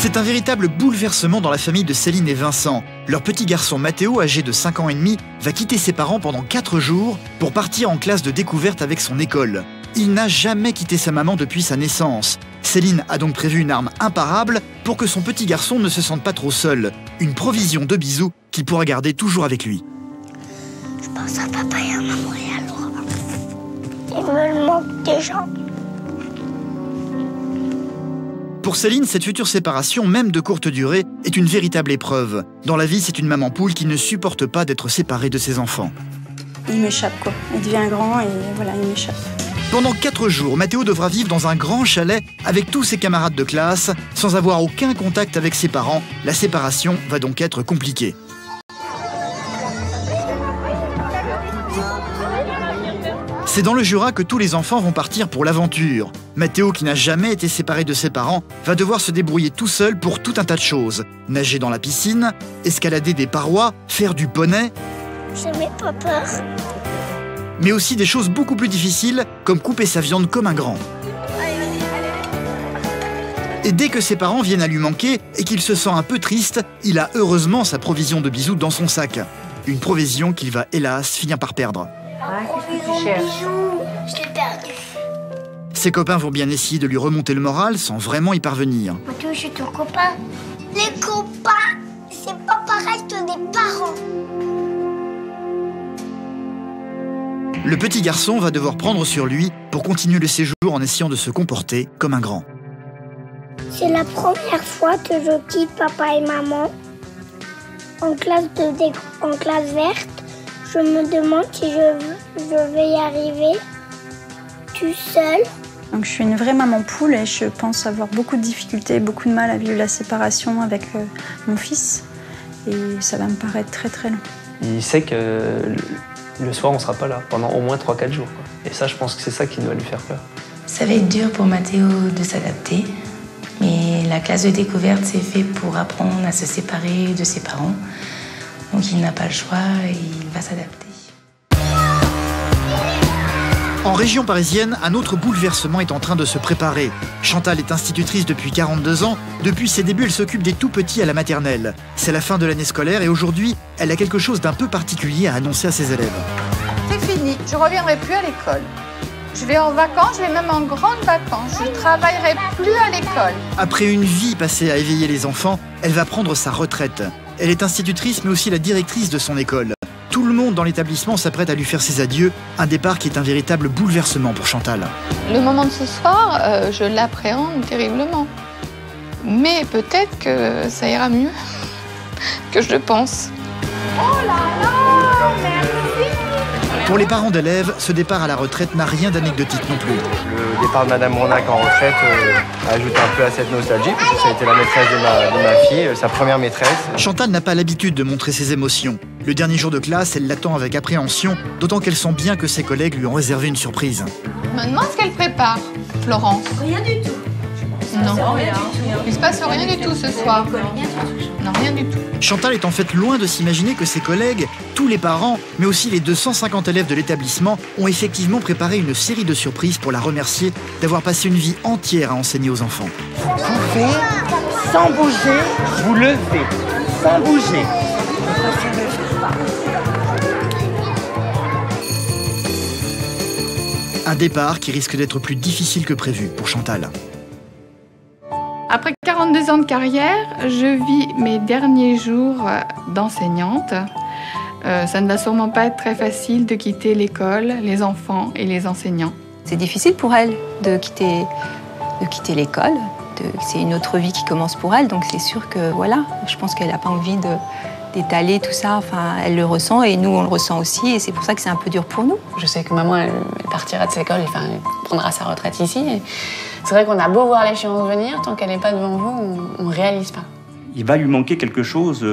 C'est un véritable bouleversement dans la famille de Céline et Vincent. Leur petit garçon Mathéo, âgé de 5 ans et demi, va quitter ses parents pendant 4 jours pour partir en classe de découverte avec son école. Il n'a jamais quitté sa maman depuis sa naissance. Céline a donc prévu une arme imparable pour que son petit garçon ne se sente pas trop seul. Une provision de bisous qu'il pourra garder toujours avec lui. Je pense à papa et à maman et à Laura. Il me manque déjà. Pour Céline, cette future séparation, même de courte durée, est une véritable épreuve. Dans la vie, c'est une maman poule qui ne supporte pas d'être séparée de ses enfants. Il m'échappe quoi. Il devient grand et voilà, il m'échappe. Pendant 4 jours, Mathéo devra vivre dans un grand chalet avec tous ses camarades de classe, sans avoir aucun contact avec ses parents. La séparation va donc être compliquée. C'est dans le Jura que tous les enfants vont partir pour l'aventure. Mathéo, qui n'a jamais été séparé de ses parents, va devoir se débrouiller tout seul pour tout un tas de choses. Nager dans la piscine, escalader des parois, faire du poney. Je n'ai pas peur. Mais aussi des choses beaucoup plus difficiles, comme couper sa viande comme un grand. Et dès que ses parents viennent à lui manquer et qu'il se sent un peu triste, il a heureusement sa provision de bisous dans son sac. Une provision qu'il va hélas finir par perdre. Bisous, je l'ai perdu. Ses copains vont bien essayer de lui remonter le moral sans vraiment y parvenir. Mathéo, je suis ton copain. Les copains, c'est pas pareil que des parents. Le petit garçon va devoir prendre sur lui pour continuer le séjour en essayant de se comporter comme un grand. C'est la première fois que je quitte papa et maman en classe verte. Je me demande si je vais y arriver tout seul. Donc je suis une vraie maman poule et je pense avoir beaucoup de difficultés, beaucoup de mal à vivre la séparation avec mon fils. Et ça va me paraître très très long. Il sait que le soir, on ne sera pas là pendant au moins 3-4 jours. Et ça, je pense que c'est ça qui doit lui faire peur. Ça va être dur pour Mathéo de s'adapter. Mais la classe de découverte, c'est fait pour apprendre à se séparer de ses parents. Donc il n'a pas le choix et il va s'adapter. En région parisienne, un autre bouleversement est en train de se préparer. Chantal est institutrice depuis 42 ans. Depuis ses débuts, elle s'occupe des tout-petits à la maternelle. C'est la fin de l'année scolaire et aujourd'hui, elle a quelque chose d'un peu particulier à annoncer à ses élèves. C'est fini, je ne reviendrai plus à l'école. Je vais en vacances, je vais même en grandes vacances. Je ne travaillerai plus à l'école. Après une vie passée à éveiller les enfants, elle va prendre sa retraite. Elle est institutrice mais aussi la directrice de son école. Tout le monde dans l'établissement s'apprête à lui faire ses adieux, un départ qui est un véritable bouleversement pour Chantal. Le moment de ce soir, je l'appréhende terriblement. Mais peut-être que ça ira mieux que je le pense. Oh là là, merci. Pour les parents d'élèves, ce départ à la retraite n'a rien d'anecdotique non plus. Le départ de Madame Ronac en retraite ajoute un peu à cette nostalgie, parce que ça a été la maîtresse de ma fille, sa première maîtresse. Chantal n'a pas l'habitude de montrer ses émotions. Le dernier jour de classe, elle l'attend avec appréhension, d'autant qu'elle sent bien que ses collègues lui ont réservé une surprise. Je me demande ce qu'elle prépare, Florence. Rien du tout. Non, rien. Il se passe rien du tout ce soir. Non, rien du tout. Chantal est en fait loin de s'imaginer que ses collègues, tous les parents, mais aussi les 250 élèves de l'établissement, ont effectivement préparé une série de surprises pour la remercier d'avoir passé une vie entière à enseigner aux enfants. Vous faites sans bouger, vous levez, sans bouger. Un départ qui risque d'être plus difficile que prévu pour Chantal. Après 42 ans de carrière, je vis mes derniers jours d'enseignante. Ça ne va sûrement pas être très facile de quitter l'école, les enfants et les enseignants. C'est difficile pour elle de quitter l'école. C'est une autre vie qui commence pour elle, donc c'est sûr que voilà, je pense qu'elle n'a pas envie d'étaler tout ça. Enfin, elle le ressent et nous on le ressent aussi, et c'est pour ça que c'est un peu dur pour nous. Je sais que maman, elle partira de cette école, enfin, elle prendra sa retraite ici. Et c'est vrai qu'on a beau voir l'échéance venir, tant qu'elle n'est pas devant vous, on ne réalise pas. Il va lui manquer quelque chose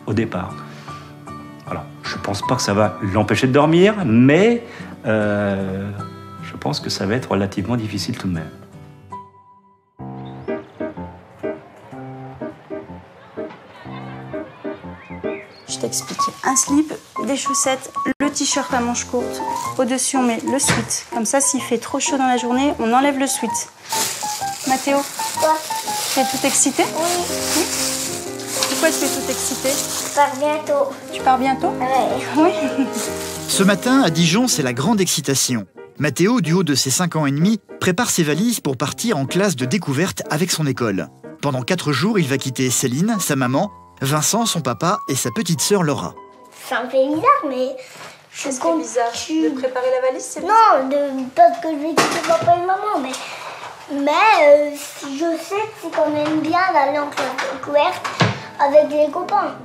au départ. Voilà. Je ne pense pas que ça va l'empêcher de dormir, mais je pense que ça va être relativement difficile tout de même. Je t'explique. Un slip, des chaussettes, le t-shirt à manches courtes. Au-dessus, on met le sweat. Comme ça, s'il fait trop chaud dans la journée, on enlève le sweat. Mathéo, Quoi? Tu es toute excitée? Oui. Pourquoi tu es toute excitée? Je pars bientôt. Tu pars bientôt? Oui. Ce matin, à Dijon, c'est la grande excitation. Mathéo, du haut de ses 5 ans et demi, prépare ses valises pour partir en classe de découverte avec son école. Pendant 4 jours, il va quitter Céline, sa maman, Vincent, son papa, et sa petite sœur Laura. Ça me fait bizarre, mais je Qu'est-ce qui est bizarre? De préparer la valise, c'est bizarre? Non, parce que je vais quitter papa et maman, mais je sais que c'est quand même bien d'aller en classe de découverte avec les copains.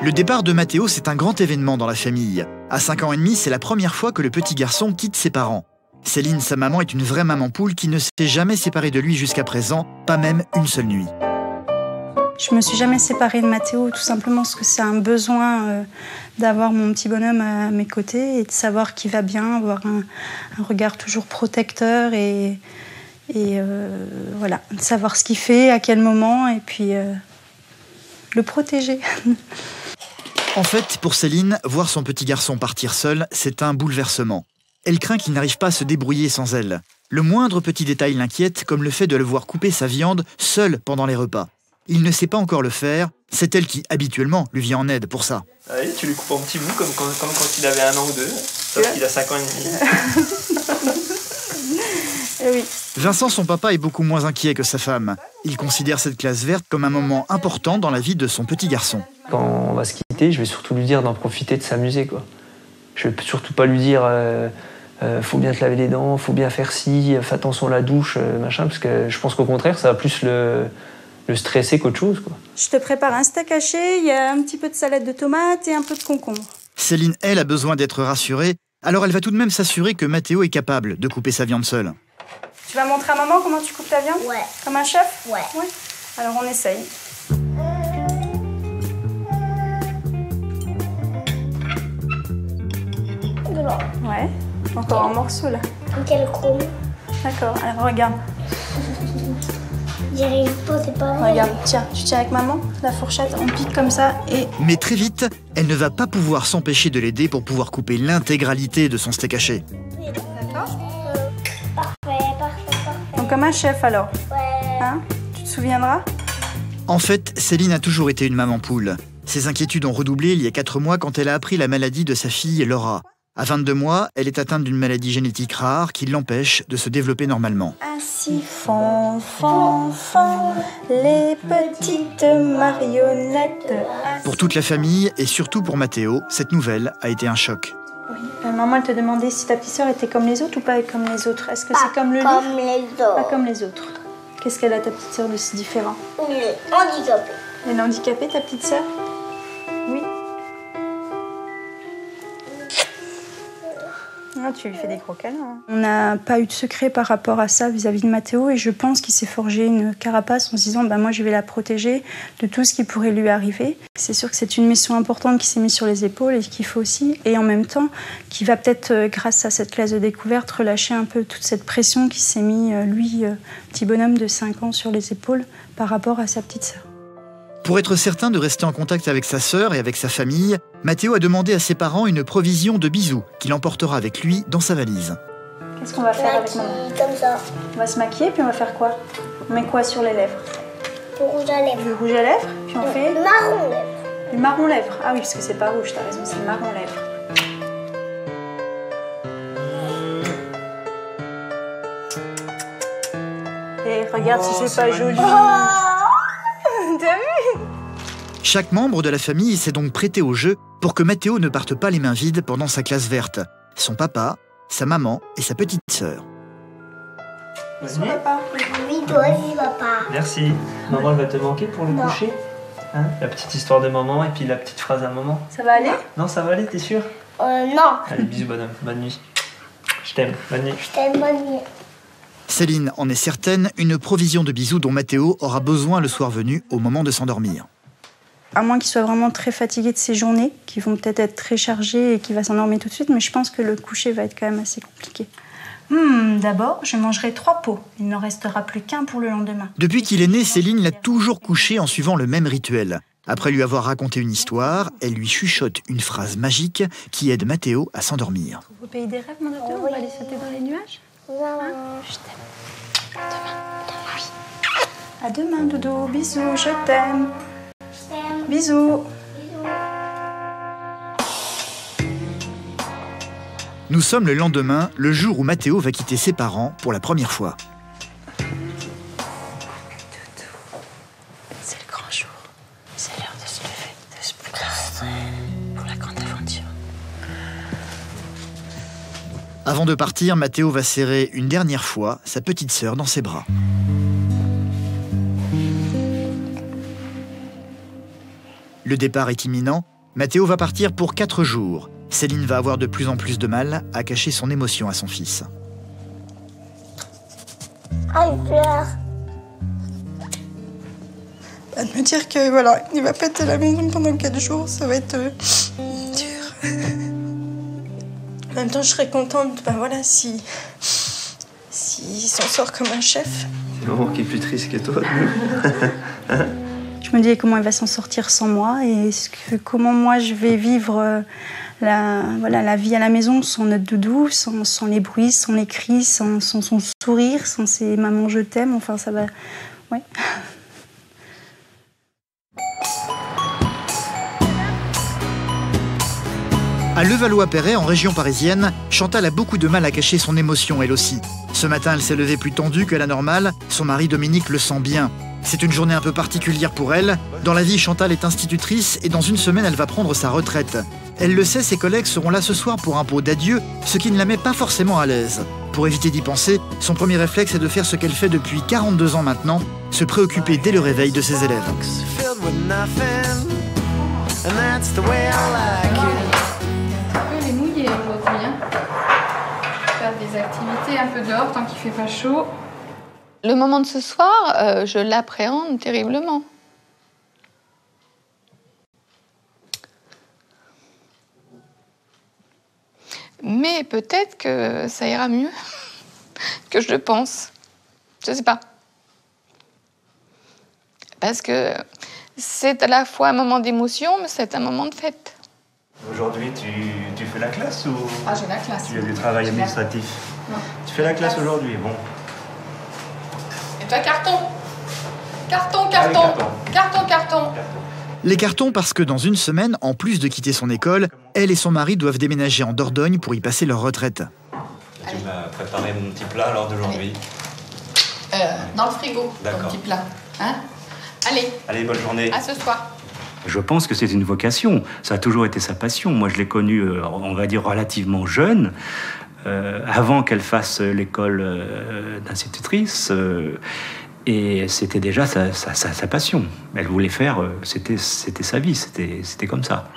Le départ de Mathéo, c'est un grand événement dans la famille. À 5 ans et demi, c'est la première fois que le petit garçon quitte ses parents. Céline, sa maman, est une vraie maman poule qui ne s'est jamais séparée de lui jusqu'à présent, pas même une seule nuit. Je me suis jamais séparée de Mathéo, tout simplement parce que c'est un besoin d'avoir mon petit bonhomme à mes côtés et de savoir qu'il va bien, avoir un regard toujours protecteur et voilà, de savoir ce qu'il fait, à quel moment, et puis le protéger. En fait, pour Céline, voir son petit garçon partir seul, c'est un bouleversement. Elle craint qu'il n'arrive pas à se débrouiller sans elle. Le moindre petit détail l'inquiète, comme le fait de le voir couper sa viande seul pendant les repas. Il ne sait pas encore le faire, c'est elle qui, habituellement, lui vient en aide pour ça. Ah oui, tu lui coupes en petits bouts comme quand il avait 1 an ou 2, sauf qu'il a 5 ans et demi. Oui. Vincent, son papa, est beaucoup moins inquiet que sa femme. Il considère cette classe verte comme un moment important dans la vie de son petit garçon. Quand on va se quitter, je vais surtout lui dire d'en profiter, de s'amuser, quoi. Je vais surtout pas lui dire faut bien te laver les dents, faut bien faire ci, fais attention à la douche, machin, parce que je pense qu'au contraire, ça va plus le stresser qu'autre chose, quoi. Je te prépare un steak haché, il y a un petit peu de salade de tomates et un peu de concombre. Céline, elle, a besoin d'être rassurée, alors elle va tout de même s'assurer que Mathéo est capable de couper sa viande seule. Tu vas montrer à maman comment tu coupes ta viande? Ouais. Comme un chef? Ouais. Alors on essaye. Ouais. Encore un morceau là. Quel chrome. D'accord, alors regarde. J'y arrive pas, c'est pas vrai. Regarde, tiens, tu tiens avec maman, la fourchette, on pique comme ça et... Mais très vite, elle ne va pas pouvoir s'empêcher de l'aider pour pouvoir couper l'intégralité de son steak haché. D'accord. Parfait. Donc comme un chef alors. Ouais. Hein? Tu te souviendras? En fait, Céline a toujours été une maman poule. Ses inquiétudes ont redoublé il y a 4 mois quand elle a appris la maladie de sa fille Laura. À 22 mois, elle est atteinte d'une maladie génétique rare qui l'empêche de se développer normalement. Ainsi font, les petites marionnettes. Pour toute la famille et surtout pour Mathéo, cette nouvelle a été un choc. Oui. Maman, elle te demandait si ta petite sœur était comme les autres ou pas comme les autres. Est-ce que c'est comme le Comme livre? les autres. Pas comme les autres. Qu'est-ce qu'elle a, ta petite sœur, de si différent? Elle est handicapée. Elle est handicapée, ta petite sœur? Oui. Ah, tu lui fais des gros câlins. On n'a pas eu de secret par rapport à ça vis-à-vis de Mathéo et je pense qu'il s'est forgé une carapace en se disant moi je vais la protéger de tout ce qui pourrait lui arriver. C'est sûr que c'est une mission importante qui s'est mise sur les épaules et qu'il faut aussi, et en même temps qui va peut-être grâce à cette classe de découverte relâcher un peu toute cette pression qui s'est mise lui, petit bonhomme de 5 ans, sur les épaules par rapport à sa petite sœur. Pour être certain de rester en contact avec sa sœur et avec sa famille, Mathéo a demandé à ses parents une provision de bisous qu'il emportera avec lui dans sa valise. Qu'est-ce qu'on va faire avec maman? Comme ça. On va se maquiller puis on va faire quoi? On met quoi sur les lèvres? Le rouge à lèvres. Du rouge à lèvres, puis on fait... Le marron lèvres. Du marron lèvres. Ah oui, parce que c'est pas rouge, t'as raison, c'est le marron lèvres. Et regarde si c'est pas joli. T'as vu? Chaque membre de la famille s'est donc prêté au jeu pour que Mathéo ne parte pas les mains vides pendant sa classe verte. Son papa, sa maman et sa petite sœur. Vas-y. Oui, toi aussi, papa. Merci. Maman, elle va te manquer pour le coucher, hein? La petite histoire de maman et puis la petite phrase à maman. Ça va aller? Non, ça va aller, t'es sûr? Non. Allez, bisous, bonhomme. Bonne nuit. Je t'aime. Bonne nuit. Je t'aime, bonne nuit. Céline en est certaine, une provision de bisous dont Mathéo aura besoin le soir venu au moment de s'endormir. À moins qu'il soit vraiment très fatigué de ses journées, qui vont peut-être être très chargées et qu'il va s'endormir tout de suite, mais je pense que le coucher va être quand même assez compliqué. D'abord, je mangerai 3 pots. Il n'en restera plus qu'un pour le lendemain. Depuis qu'il est né, Céline l'a toujours couché en suivant le même rituel. Après lui avoir raconté une histoire, elle lui chuchote une phrase magique qui aide Mathéo à s'endormir. Au pays des rêves, mon amour, on va aller sauter dans les nuages. Non. Je t'aime. Demain. À demain, Doudou. Bisous, je t'aime. Bisous. Nous sommes le lendemain, le jour où Mathéo va quitter ses parents pour la première fois. C'est le grand jour. C'est l'heure de se lever, de se préparer pour la grande aventure. Avant de partir, Mathéo va serrer une dernière fois sa petite sœur dans ses bras. Le départ est imminent. Mathéo va partir pour 4 jours. Céline va avoir de plus en plus de mal à cacher son émotion à son fils. Ah, il pleure. De me dire que voilà, il va pas être à la maison pendant 4 jours, ça va être dur. En même temps, je serais contente, voilà, s'il s'en sort comme un chef. C'est maman qui est plus triste que toi. Je me dis comment il va s'en sortir sans moi et comment moi je vais vivre la vie à la maison sans notre doudou, sans les bruits, sans les cris, sans son sourire, sans ses maman je t'aime, enfin ça va... Ouais. À Levallois-Perret, en région parisienne, Chantal a beaucoup de mal à cacher son émotion, elle aussi. Ce matin, elle s'est levée plus tendue que la normale. Son mari Dominique le sent bien. C'est une journée un peu particulière pour elle. Dans la vie, Chantal est institutrice et dans une semaine, elle va prendre sa retraite. Elle le sait, ses collègues seront là ce soir pour un pot d'adieu, ce qui ne la met pas forcément à l'aise. Pour éviter d'y penser, son premier réflexe est de faire ce qu'elle fait depuis 42 ans maintenant, se préoccuper dès le réveil de ses élèves. Les mouiller aujourd'hui, hein. Faire des activités un peu dehors tant qu'il fait pas chaud. Le moment de ce soir, je l'appréhende terriblement. Mais peut-être que ça ira mieux que je le pense. Je sais pas. Parce que c'est à la fois un moment d'émotion, mais c'est un moment de fête. Aujourd'hui, tu fais la classe ou... Ah, j'ai la classe. Tu as du travail administratif. Non. Tu fais la classe aujourd'hui, bon. Et toi, carton. Carton. Les cartons parce que dans une semaine, en plus de quitter son école, elle et son mari doivent déménager en Dordogne pour y passer leur retraite. Tu m'as préparé mon petit plat alors d'aujourd'hui. Dans le frigo, ton petit plat. Hein? Allez, bonne journée. À ce soir. Je pense que c'est une vocation. Ça a toujours été sa passion. Moi, je l'ai connue, on va dire, relativement jeune, avant qu'elle fasse l'école d'institutrice. Et c'était déjà sa passion. Elle voulait faire, c'était sa vie, c'était comme ça.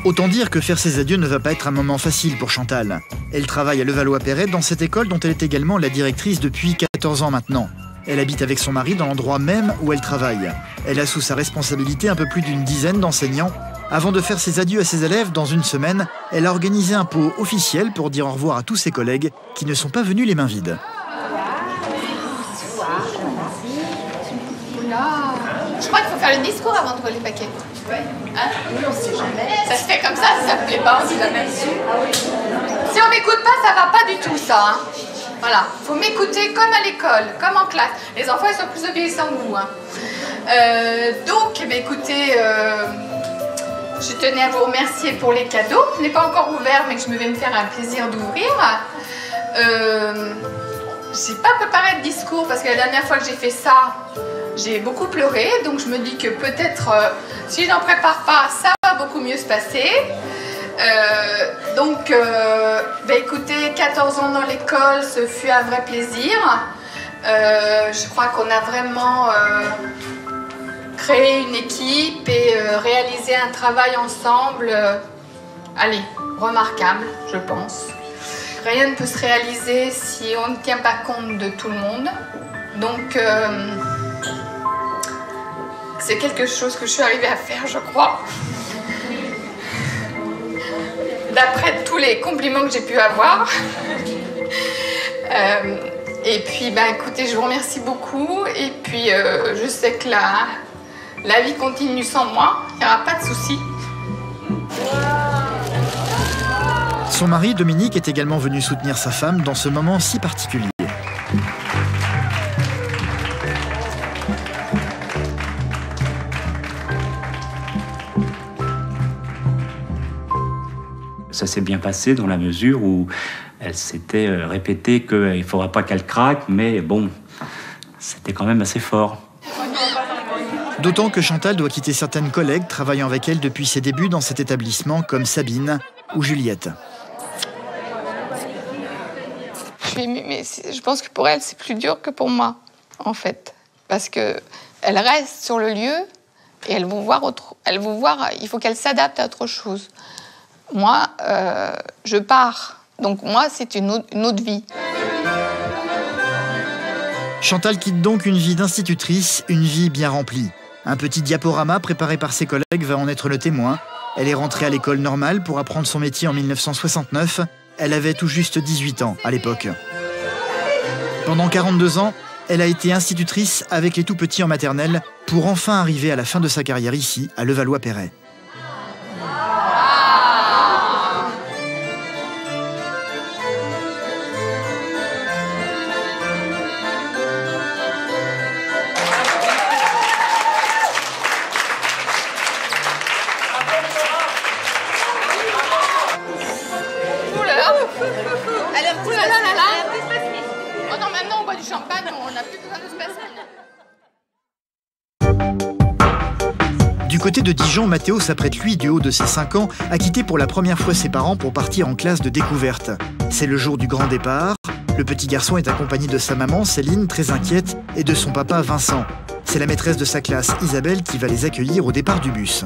Autant dire que faire ses adieux ne va pas être un moment facile pour Chantal. Elle travaille à Levallois-Perret dans cette école dont elle est également la directrice depuis 14 ans maintenant. Elle habite avec son mari dans l'endroit même où elle travaille. Elle a sous sa responsabilité un peu plus d'une dizaine d'enseignants. Avant de faire ses adieux à ses élèves dans une semaine, elle a organisé un pot officiel pour dire au revoir à tous ses collègues qui ne sont pas venus les mains vides. Je crois qu'il faut faire le discours avant d'ouvrir les paquets. Hein? Oui, on sait jamais. Ça se fait comme ça, si ça ne plaît pas, on sait jamais. Si on m'écoute pas, ça va pas du tout, ça. Hein? Voilà, il faut m'écouter comme à l'école, comme en classe. Les enfants, ils sont plus obéissants que vous. Hein. Donc, écoutez, je tenais à vous remercier pour les cadeaux. Je n'ai pas encore ouvert, mais que je vais me faire un plaisir d'ouvrir. J'ai pas préparé de discours parce que la dernière fois que j'ai fait ça, j'ai beaucoup pleuré. Donc je me dis que peut-être, si je n'en prépare pas, ça va beaucoup mieux se passer. Écoutez, 14 ans dans l'école, ce fut un vrai plaisir. Je crois qu'on a vraiment créé une équipe et réalisé un travail ensemble, remarquable, je pense. Rien ne peut se réaliser si on ne tient pas compte de tout le monde. Donc, c'est quelque chose que je suis arrivée à faire, je crois. D'après tous les compliments que j'ai pu avoir. Et puis, écoutez, je vous remercie beaucoup. Et puis, je sais que la vie continue sans moi. Il n'y aura pas de souci. Son mari, Dominique, est également venu soutenir sa femme dans ce moment si particulier. Ça s'est bien passé dans la mesure où elle s'était répété qu'il ne faudra pas qu'elle craque, mais bon, c'était quand même assez fort. D'autant que Chantal doit quitter certaines collègues travaillant avec elle depuis ses débuts dans cet établissement, comme Sabine ou Juliette. Je suis émue, mais je pense que pour elle, c'est plus dur que pour moi, en fait. Parce qu'elle reste sur le lieu et elle veut voir, il faut qu'elle s'adapte à autre chose. Moi, je pars. Donc moi, c'est une autre vie. Chantal quitte donc une vie d'institutrice, une vie bien remplie. Un petit diaporama préparé par ses collègues va en être le témoin. Elle est rentrée à l'école normale pour apprendre son métier en 1969. Elle avait tout juste 18 ans à l'époque. Pendant 42 ans, elle a été institutrice avec les tout-petits en maternelle pour enfin arriver à la fin de sa carrière ici, à Levallois-Perret. Du côté de Dijon, Mathéo s'apprête, lui, du haut de ses 5 ans, à quitter pour la première fois ses parents pour partir en classe de découverte. C'est le jour du grand départ. Le petit garçon est accompagné de sa maman, Céline, très inquiète, et de son papa, Vincent. C'est la maîtresse de sa classe, Isabelle, qui va les accueillir au départ du bus.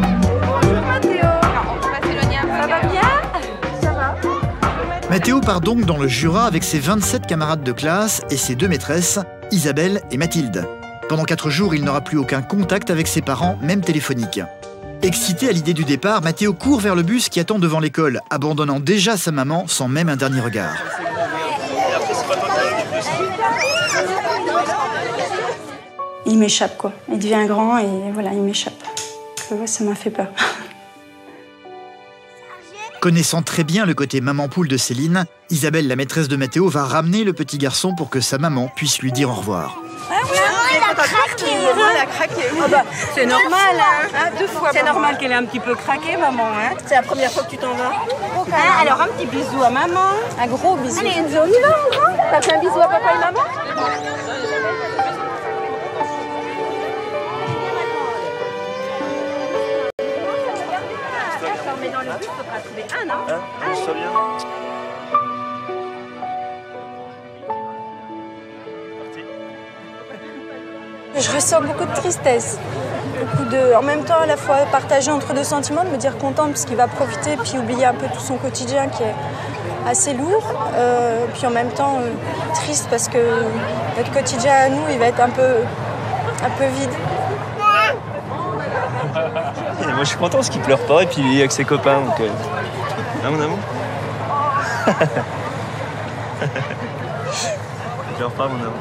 Bonjour Mathéo. On va s'éloigner un peu. Ça va bien? Ça va. Mathéo part donc dans le Jura avec ses 27 camarades de classe et ses 2 maîtresses, Isabelle et Mathilde. Pendant 4 jours, il n'aura plus aucun contact avec ses parents, même téléphonique. Excité à l'idée du départ, Mathéo court vers le bus qui attend devant l'école, abandonnant déjà sa maman sans même un dernier regard. Il m'échappe, quoi. Il devient grand et voilà, il m'échappe. Ça m'a fait peur. Connaissant très bien le côté maman poule de Céline, Isabelle, la maîtresse de Mathéo, va ramener le petit garçon pour que sa maman puisse lui dire au revoir. Elle a craqué. Oh bah, c'est normal, hein. 2 fois. C'est normal qu'elle ait un petit peu craqué, maman. Hein. C'est la première fois que tu t'en vas. Hein, alors un petit bisou à maman. Un gros bisou. Allez, Enzo, on y va, mon grand. T'as fait un bisou à papa et maman? Mais dans le bus, il faudra trouver un, non? Hein? Ça vient. Je ressens beaucoup de tristesse, en même temps à la fois partagé entre 2 sentiments, de me dire contente parce qu'il va profiter puis oublier un peu tout son quotidien qui est assez lourd, puis en même temps triste parce que notre quotidien à nous il va être un peu vide. Et moi je suis content parce qu'il pleure pas et puis il est avec ses copains donc hein, mon amour. Il pleure pas mon amour.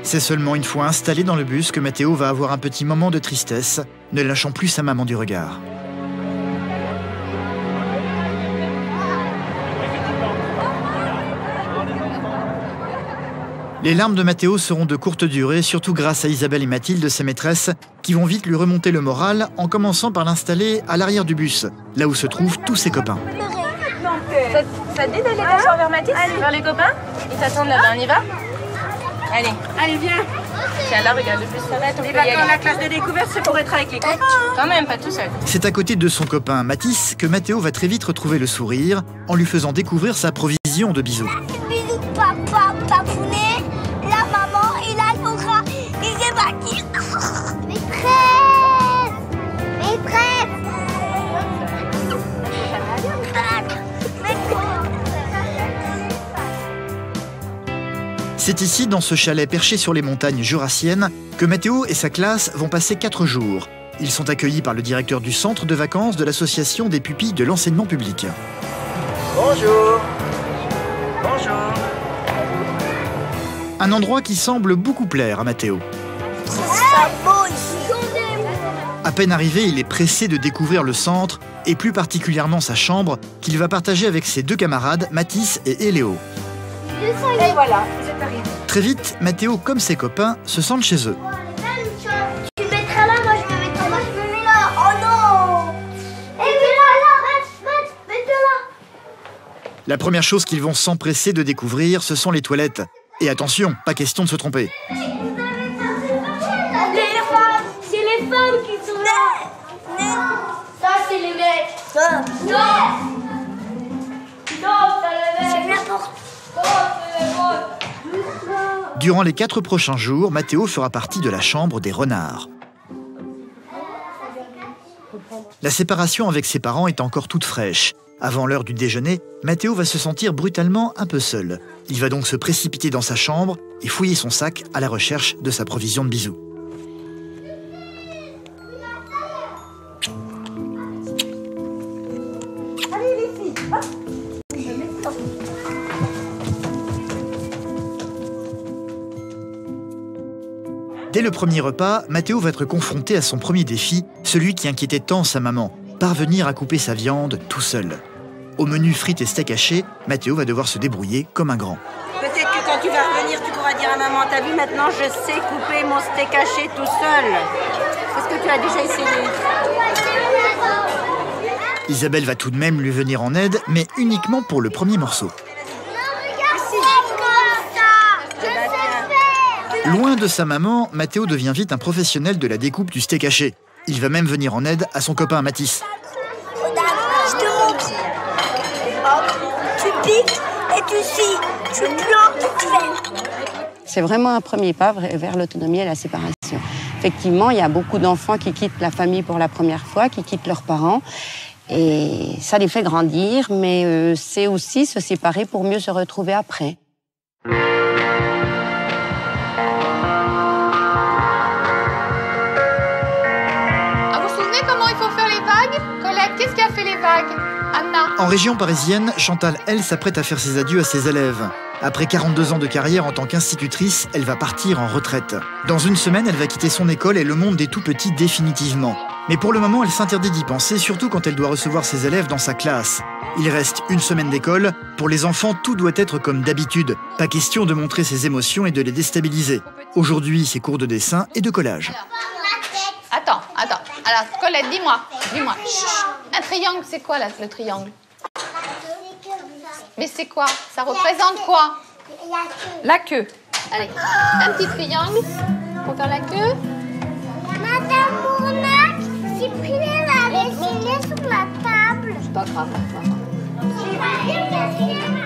C'est seulement une fois installé dans le bus que Mathéo va avoir un petit moment de tristesse, ne lâchant plus sa maman du regard. Les larmes de Mathéo seront de courte durée, surtout grâce à Isabelle et Mathilde, ses maîtresses, qui vont vite lui remonter le moral en commençant par l'installer à l'arrière du bus, là où se trouvent tous ses copains. Ça te dit d'aller t'asseoir vers Mathilde, vers les copains? Ils t'attendent là-bas, on y va? Allez. Allez, viens. Tiens, là, regarde, le bus s'arrête, on peut y aller. La classe de découverte, c'est pour être avec les copains. Quand même, pas tout seul. C'est à côté de son copain Mathis que Mathéo va très vite retrouver le sourire en lui faisant découvrir sa provision de bisous. Bisous papa, papounet, la maman et la Laura. Et c'est parti. Maîtresse. C'est ici, dans ce chalet perché sur les montagnes jurassiennes, que Mathéo et sa classe vont passer 4 jours. Ils sont accueillis par le directeur du centre de vacances de l'association des pupilles de l'enseignement public. Bonjour. Bonjour. Un endroit qui semble beaucoup plaire à Mathéo. À peine arrivé, il est pressé de découvrir le centre et plus particulièrement sa chambre qu'il va partager avec ses 2 camarades, Mathis et Eléo. Et voilà, vous êtes arrivés. Très vite, Mathéo, comme ses copains, se sentent chez eux. La première chose qu'ils vont s'empresser de découvrir, ce sont les toilettes. Et attention, pas question de se tromper. C'est les femmes qui sont là. Ça, c'est les mecs. Non. C'est n'importe quoi. Durant les 4 prochains jours, Mathéo fera partie de la chambre des renards. La séparation avec ses parents est encore toute fraîche. Avant l'heure du déjeuner, Mathéo va se sentir brutalement un peu seul. Il va donc se précipiter dans sa chambre et fouiller son sac à la recherche de sa provision de bisous. Allez les filles, hop. Dès le premier repas, Mathéo va être confronté à son premier défi, celui qui inquiétait tant sa maman, parvenir à couper sa viande tout seul. Au menu frites et steak hachés, Mathéo va devoir se débrouiller comme un grand. Peut-être que quand tu vas revenir, tu pourras dire à maman, t'as vu, maintenant je sais couper mon steak haché tout seul. Est-ce que tu as déjà essayé? Isabelle va tout de même lui venir en aide, mais uniquement pour le premier morceau. Loin de sa maman, Mathéo devient vite un professionnel de la découpe du steak haché. Il va même venir en aide à son copain Mathis. Je te montre. Tu piques et tu scies. Tu plantes et tu fais. C'est vraiment un premier pas vers l'autonomie et la séparation. Effectivement, il y a beaucoup d'enfants qui quittent la famille pour la première fois, qui quittent leurs parents. Et ça les fait grandir, mais c'est aussi se séparer pour mieux se retrouver après. Qu'est-ce qui a fait les vagues, Anna? En région parisienne, Chantal, elle, s'apprête à faire ses adieux à ses élèves. Après 42 ans de carrière en tant qu'institutrice, elle va partir en retraite. Dans une semaine, elle va quitter son école et le monde des tout-petits définitivement. Mais pour le moment, elle s'interdit d'y penser, surtout quand elle doit recevoir ses élèves dans sa classe. Il reste une semaine d'école. Pour les enfants, tout doit être comme d'habitude. Pas question de montrer ses émotions et de les déstabiliser. Aujourd'hui, c'est cours de dessin et de collage. Attends. Alors, Colette, dis-moi. Un triangle, c'est quoi là, le triangle? Mais c'est quoi? Ça représente quoi? La queue. Allez, un petit triangle pour faire la queue. Madame Mournac, Cyprien l'a dessiné sur la table. C'est pas grave.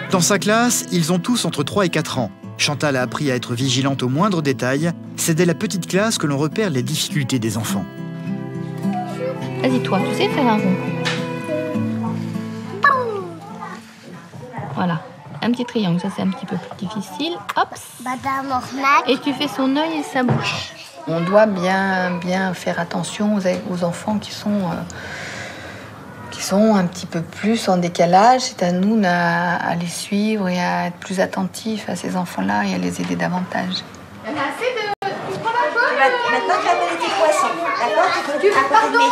Dans sa classe, ils ont tous entre 3 et 4 ans. Chantal a appris à être vigilante aux moindres détails. C'est dès la petite classe que l'on repère les difficultés des enfants. Vas-y, toi, tu sais faire un rond. Voilà, un petit triangle, ça c'est un petit peu plus difficile. Hop. Madame Mournac. Et tu fais son œil et sa bouche. On doit bien faire attention aux enfants qui sont un petit peu plus en décalage. C'est à nous à les suivre et à être plus attentifs à ces enfants-là et à les aider davantage. Il y en a assez de... Maintenant, tu vas appeler tes poissons. D'accord? Tu peux Pardon?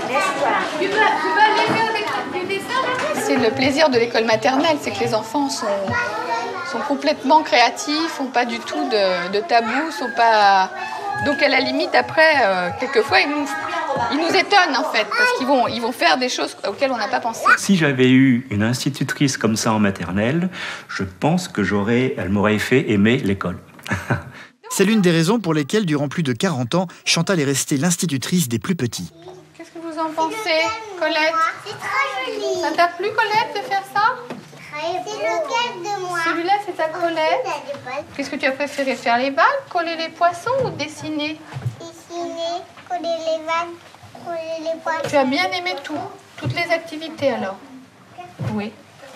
Laisse-toi. Tu veux aller faire du dessin? C'est le plaisir de l'école maternelle, c'est que les enfants sont complètement créatifs, n'ont pas du tout de tabou, sont pas... Donc à la limite, après, quelquefois, ils nous étonnent en fait, parce qu'ils vont faire des choses auxquelles on n'a pas pensé. Si j'avais eu une institutrice comme ça en maternelle, je pense que elle m'aurait fait aimer l'école. C'est l'une des raisons pour lesquelles, durant plus de 40 ans, Chantal est restée l'institutrice des plus petits. Qu'est-ce que vous en pensez, Colette? C'est très joli. Ça t'a plu, Colette, de faire ça? C'est lequel de moi? Celui-là, c'est ta Colette. Qu'est-ce que tu as préféré faire, les vagues, coller les poissons ou dessiner? Dessiner, coller les vagues, coller les poissons. Tu as bien aimé toutes les activités alors? Oui.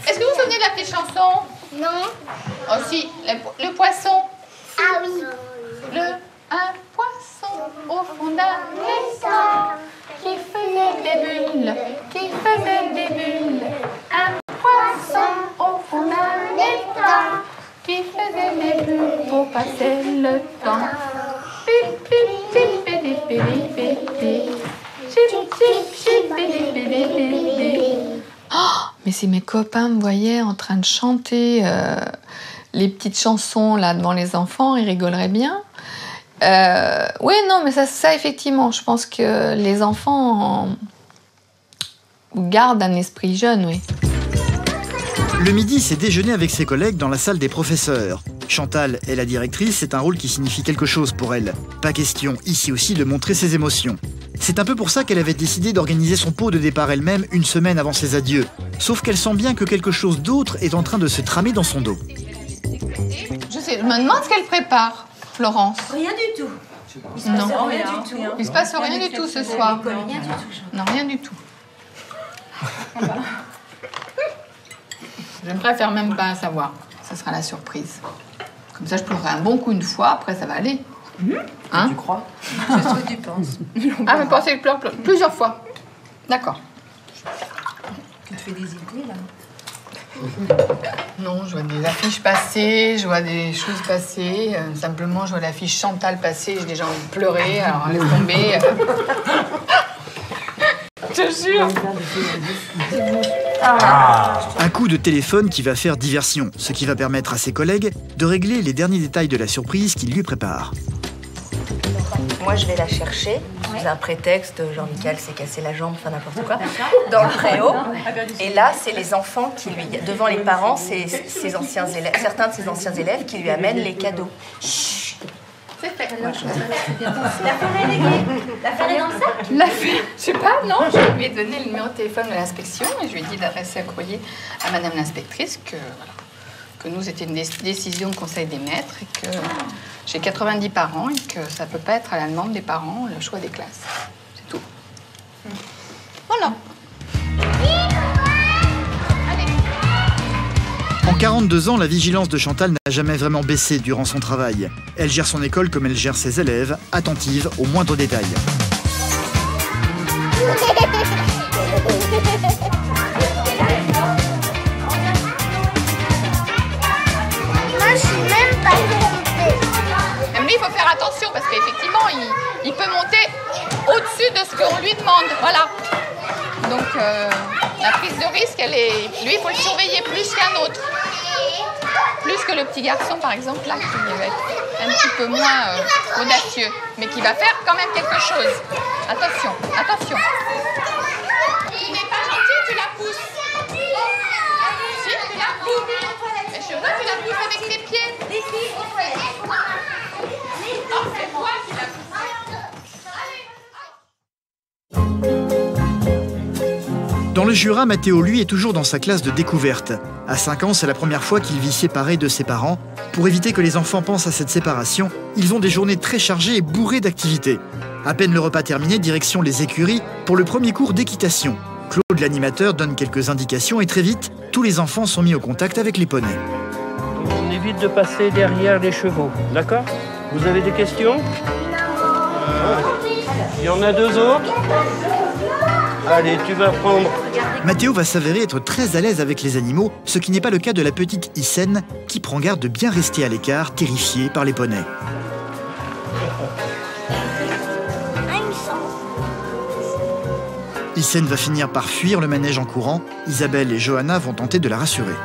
Est-ce que vous vous souvenez de la petite chanson? Non. Oh si, le poisson. Ah oui. Un poisson au fond d'un étang qui faisait des bulles. Un poisson au fond d'un étang qui faisait des bulles pour passer le temps. Pip, pip, pip, pip, pip, pip, pip. Chip, chip, chip, pip, pip, pip, pip. Oh, mais si mes copains me voyaient en train de chanter les petites chansons là devant les enfants, ils rigoleraient bien. Oui, non, mais ça effectivement, je pense que les enfants gardent un esprit jeune, oui. Le midi, c'est déjeuner avec ses collègues dans la salle des professeurs. Chantal est la directrice, c'est un rôle qui signifie quelque chose pour elle. Pas question, ici aussi, de montrer ses émotions. C'est un peu pour ça qu'elle avait décidé d'organiser son pot de départ elle-même une semaine avant ses adieux. Sauf qu'elle sent bien que quelque chose d'autre est en train de se tramer dans son dos. Je me demande ce qu'elle prépare, Florence. Rien du tout. Non, rien du tout. Il se passe rien du tout ce soir. Rien du tout. Non, rien du tout. Je ne préfère même pas savoir. Ça sera la surprise. Comme ça, je pleurerai un bon coup une fois, après ça va aller. Hein? Tu crois? C'est ce que tu penses. Ah, mais pensez que je pleure plusieurs fois. D'accord. Tu te fais des idées, là? Non, je vois des affiches passer, je vois des choses passer. Simplement, je vois l'affiche Chantal passer, j'ai déjà envie de pleurer, alors laisse tomber. Je te jure. Un coup de téléphone qui va faire diversion, ce qui va permettre à ses collègues de régler les derniers détails de la surprise qu'il lui prépare. Moi, je vais la chercher sous un prétexte, genre Michael s'est cassé la jambe, enfin n'importe quoi, dans le préau. Et là, c'est les enfants qui lui, devant les parents, c'est certains de ses anciens élèves qui lui amènent les cadeaux. C'est fait. L'affaire est dans le sac? L'affaire, je sais pas, non. Je lui ai donné le numéro de téléphone de l'inspection et je lui ai dit d'adresser un courrier à madame l'inspectrice que nous, c'était une décision de conseil des maîtres et que j'ai 90 parents et que ça peut pas être à la demande des parents le choix des classes. C'est tout. Voilà. En 42 ans, la vigilance de Chantal n'a jamais vraiment baissé durant son travail. Elle gère son école comme elle gère ses élèves, attentive aux moindres détails. Même lui, il faut faire attention parce qu'effectivement, il peut monter au-dessus de ce qu'on lui demande. Voilà. Donc, la prise de risque, lui, il faut le surveiller plus qu'un autre. Plus que le petit garçon, par exemple, là, qui va être un petit peu moins audacieux, mais qui va faire quand même quelque chose. Attention, attention. Tu n'es pas gentil, tu la pousses. Si, tu la pousses. Mais chez moi, tu la pousses avec les pieds. Non, c'est moi qui la pousse. Dans le Jura, Mathéo, lui, est toujours dans sa classe de découverte. À 5 ans, c'est la première fois qu'il vit séparé de ses parents. Pour éviter que les enfants pensent à cette séparation, ils ont des journées très chargées et bourrées d'activités. À peine le repas terminé, direction les écuries pour le premier cours d'équitation. Claude, l'animateur, donne quelques indications et très vite, tous les enfants sont mis au contact avec les poneys. On évite de passer derrière les chevaux, d'accord? Vous avez des questions? Il y en a 2 autres? Allez, tu vas prendre... Mathéo va s'avérer être très à l'aise avec les animaux, ce qui n'est pas le cas de la petite Isen, qui prend garde de bien rester à l'écart, terrifiée par les poneys. Isen va finir par fuir le manège en courant. Isabelle et Johanna vont tenter de la rassurer.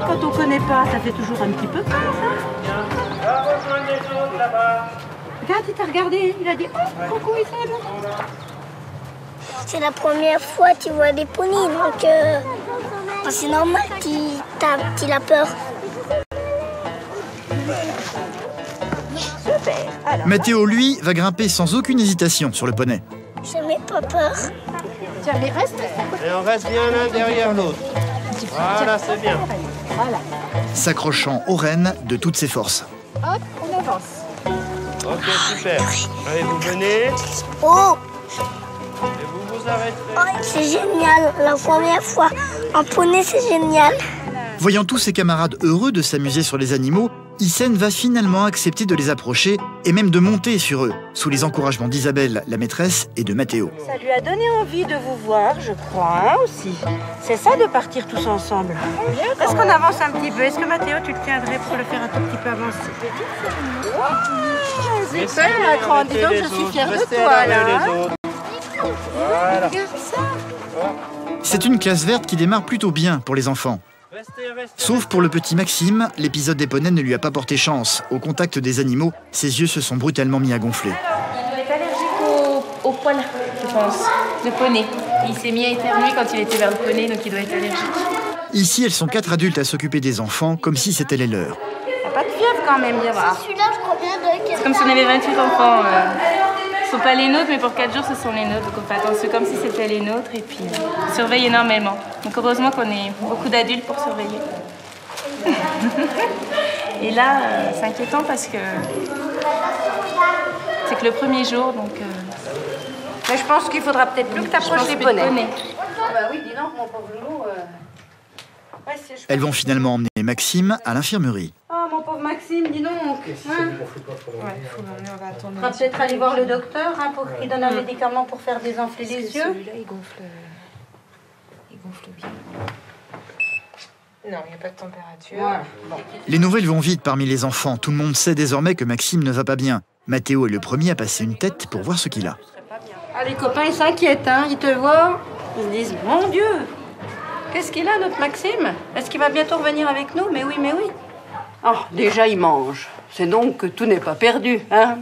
Quand on connaît pas, ça fait toujours un petit peu peur, hein? Regarde, il t'a regardé, il a dit oh, coucou Isen. C'est la première fois que tu vois des poneys, donc c'est normal qu'il a peur. Super. Mathéo, lui, va grimper sans aucune hésitation sur le poney. Je n'ai pas peur. Tiens, mais reste. Et on reste bien l'un derrière l'autre. Voilà, c'est bien. Voilà. S'accrochant aux rênes de toutes ses forces. Hop, on avance. Ok, super. Allez, vous venez. Oh, Et vous vous arrêterez. oh c'est génial. La première fois en poney, c'est génial. Voyant tous ses camarades heureux de s'amuser sur les animaux, Isen va finalement accepter de les approcher et même de monter sur eux, sous les encouragements d'Isabelle, la maîtresse, et de Mathéo. Ça lui a donné envie de vous voir, je crois, hein, aussi. C'est ça de partir tous ensemble. Est-ce qu'on avance un petit peu? Est-ce que Mathéo, tu le tiendrais pour le faire un tout petit peu avancer? Super, la grande. Dis donc, je suis fière de toi, là. Voilà. Regarde ça. C'est une classe verte qui démarre plutôt bien pour les enfants. Sauf pour le petit Maxime, l'épisode des poneys ne lui a pas porté chance. Au contact des animaux, ses yeux se sont brutalement mis à gonfler. Il est allergique au poil, je pense, de poney. Il s'est mis à éternuer quand il était vers le poney, donc il doit être allergique. Ici, elles sont 4 adultes à s'occuper des enfants, comme si c'était les leurs. T'as pas de fièvre quand même, bien voir. Celui-là, je crois bien de... C'est comme si on avait 28 enfants. Ce sont pas les nôtres, mais pour 4 jours, ce sont les nôtres. Donc on fait attention comme si c'était les nôtres et puis on surveille énormément. Donc heureusement qu'on ait beaucoup d'adultes pour surveiller. Et là, c'est inquiétant parce que c'est que le premier jour, donc... Mais je pense qu'il faudra peut-être plus que tu approches les poneys. Ah bah oui, dis donc, mon pauvre loulou. Elles vont finalement emmener Maxime à l'infirmerie. Oh, mon pauvre Maxime, dis donc. On va peut-être aller voir le docteur pour qu'il donne un médicament pour faire désenfler les yeux. Celui-là, il gonfle bien. Non, il n'y a pas de température. Voilà. Bon. Les nouvelles vont vite parmi les enfants. Tout le monde sait désormais que Maxime ne va pas bien. Mathéo est le premier à passer une tête pour voir ce qu'il a. Ah, les copains, ils s'inquiètent, hein. Ils te voient, ils se disent, mon Dieu, qu'est-ce qu'il a, notre Maxime? Est-ce qu'il va bientôt revenir avec nous? Mais oui, mais oui. Oh, déjà, il mange. C'est donc que tout n'est pas perdu, hein.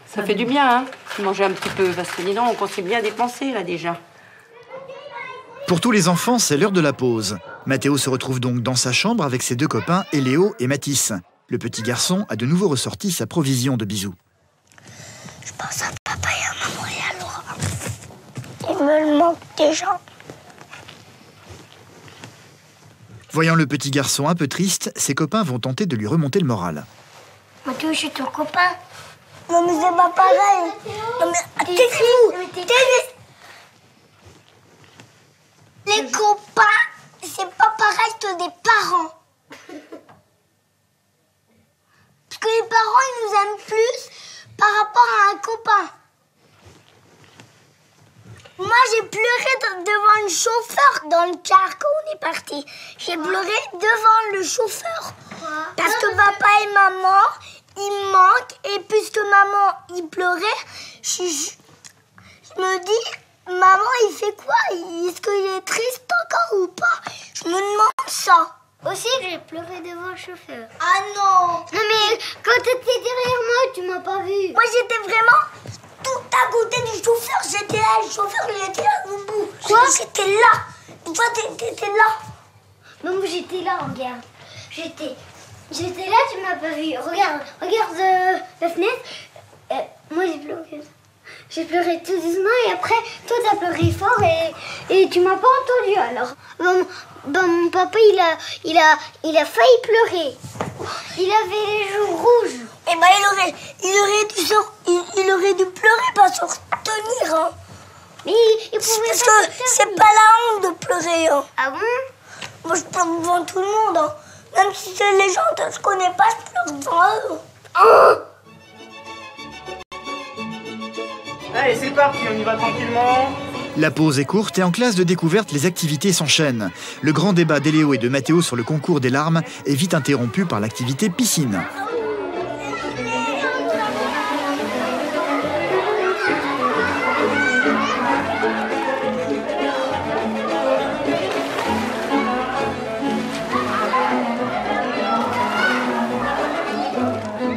Ça fait du bien, hein, de manger un petit peu, parce que dis donc, on s'est bien dépensé, là, déjà. Pour tous les enfants, c'est l'heure de la pause. Mathéo se retrouve donc dans sa chambre avec ses 2 copains, Eléo et Mathis. Le petit garçon a de nouveau ressorti sa provision de bisous. Je pense à papa et à maman et à Laura. Il me manque déjà. Voyant le petit garçon un peu triste, ses copains vont tenter de lui remonter le moral. Mathéo, je suis ton copain. Non, mais c'est pas pareil. Non, mais taisez-vous. Les copains, c'est pas pareil que des parents. Parce que les parents, ils nous aiment plus par rapport à un copain. Moi, j'ai pleuré devant le chauffeur dans le car quand on est parti. J'ai pleuré devant le chauffeur. Parce que papa et maman, ils manquent. Et puisque maman, il pleurait, je me dis, maman, il fait quoi? Est-ce qu'il est triste encore ou pas? Je me demande ça. Aussi, j'ai pleuré devant le chauffeur. Ah non! Non mais, quand t'étais derrière moi, tu m'as pas vu. Moi, j'étais vraiment tout à côté du chauffeur. J'étais là, le chauffeur, il était là au bout. Quoi? J'étais là. Toi, t'étais là. Non, moi, j'étais là, regarde. J'étais là, tu m'as pas vu. Regarde la fenêtre. Moi, j'ai pleuré. J'ai pleuré tout doucement et après, toi, t'as pleuré fort et tu m'as pas entendu alors. Mon papa, il a failli pleurer. Il avait les joues rouges. Et ben, il aurait dû pleurer, pas se retenir. Hein. Mais il pouvait parce que c'est pas la honte de pleurer. Hein. Ah bon? Moi, je pleure devant tout le monde. Hein. Même si c'est les gens que je connais pas, je pleure devant eux. Oh! Allez, c'est parti, on y va tranquillement. La pause est courte et en classe de découverte, les activités s'enchaînent. Le grand débat d'Eléo et de Mathéo sur le concours des larmes est vite interrompu par l'activité piscine.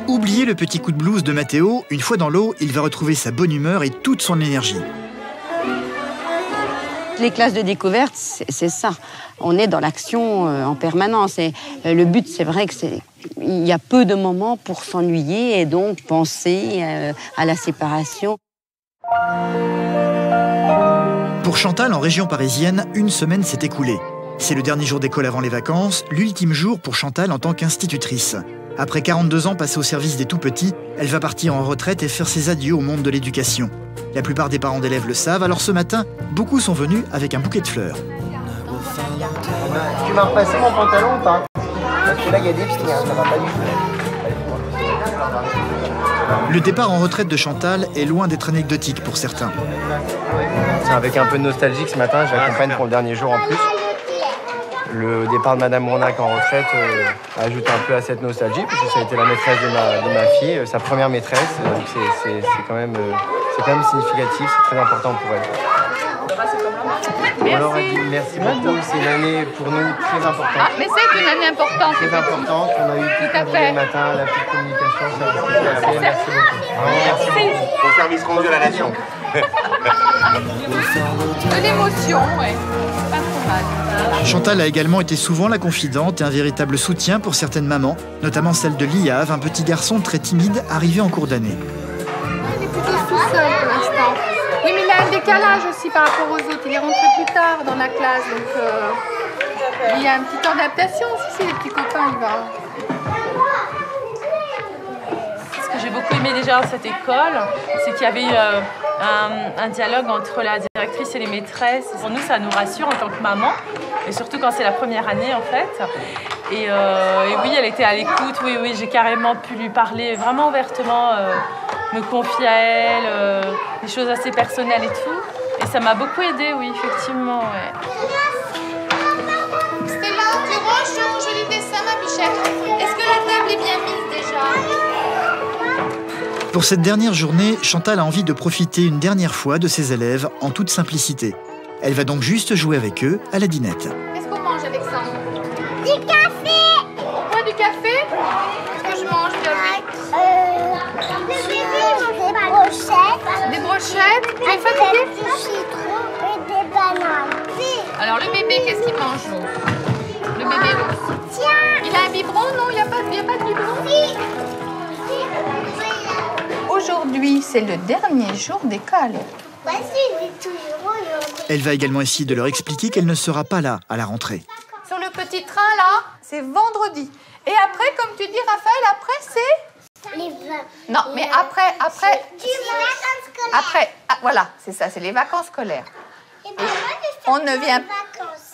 Oubliez le petit coup de blues de Mathéo, une fois dans l'eau, il va retrouver sa bonne humeur et toute son énergie. Les classes de découverte, c'est ça. On est dans l'action en permanence. Et le but, c'est vrai qu'il y a peu de moments pour s'ennuyer et donc penser à la séparation. Pour Chantal, en région parisienne, une semaine s'est écoulée. C'est le dernier jour d'école avant les vacances, l'ultime jour pour Chantal en tant qu'institutrice. Après 42 ans passés au service des tout-petits, elle va partir en retraite et faire ses adieux au monde de l'éducation. La plupart des parents d'élèves le savent, alors ce matin, beaucoup sont venus avec un bouquet de fleurs. Tu m'as repassé mon pantalon ou pas? Parce que là, il y a des petits, ça va pas du tout. Le départ en retraite de Chantal est loin d'être anecdotique pour certains. C'est avec un peu de nostalgie que ce matin, je l'accompagne pour le dernier jour en plus. Le départ de Madame Ronac en retraite ajoute un peu à cette nostalgie, parce que ça a été la maîtresse de ma fille, sa première maîtresse, donc c'est quand même significatif, c'est très important pour elle. Merci. Alors, merci beaucoup, c'est une année pour nous très importante. Ah, mais c'est une année importante. Très importante, on a eu tout le matin, la petite communication, ça a été assez, merci beaucoup. Merci beaucoup. Au service rendu à la nation. De l'émotion, ouais. Pas trop mal. Chantal a également été souvent la confidente et un véritable soutien pour certaines mamans, notamment celle de Liav, un petit garçon très timide arrivé en cours d'année. Il est plutôt tout seul pour l'instant. Oui, mais il a un décalage aussi par rapport aux autres. Il est rentré plus tard dans la classe, donc il y a un petit temps d'adaptation aussi. C'est les petits copains, il va. Ce que j'ai beaucoup aimé déjà dans cette école, c'est qu'il y avait un dialogue entre la directrice et les maîtresses. Pour nous, ça nous rassure en tant que maman, et surtout quand c'est la première année en fait. Et oui, elle était à l'écoute, oui, j'ai carrément pu lui parler vraiment ouvertement, me confier à elle, des choses assez personnelles et tout. Et ça m'a beaucoup aidée, oui, effectivement. Ouais. Stella, tu ranges ton joli dessin, ma bichette. Est-ce que la table est bien mise déjà? Pour cette dernière journée, Chantal a envie de profiter une dernière fois de ses élèves en toute simplicité. Elle va donc juste jouer avec eux à la dinette. Qu'est-ce qu'on mange, Alexandre? Du café. On boit du café? Qu'est-ce que je mange, Des brochettes. Des brochettes? Tu es fatiguée? Du citron et des bananes. Alors, le bébé, qu'est-ce qu'il mange? Le bébé rose. Tiens. Il a un biberon? Non, il n'y a pas de biberon? Aujourd'hui, c'est le dernier jour d'école. Elle va également essayer de leur expliquer qu'elle ne sera pas là à la rentrée. Sur le petit train, là, c'est vendredi. Et après, comme tu dis, Raphaël, après, c'est... Les vacances. Non, mais après... Après, voilà, c'est ça, c'est les vacances scolaires. Et on ne vient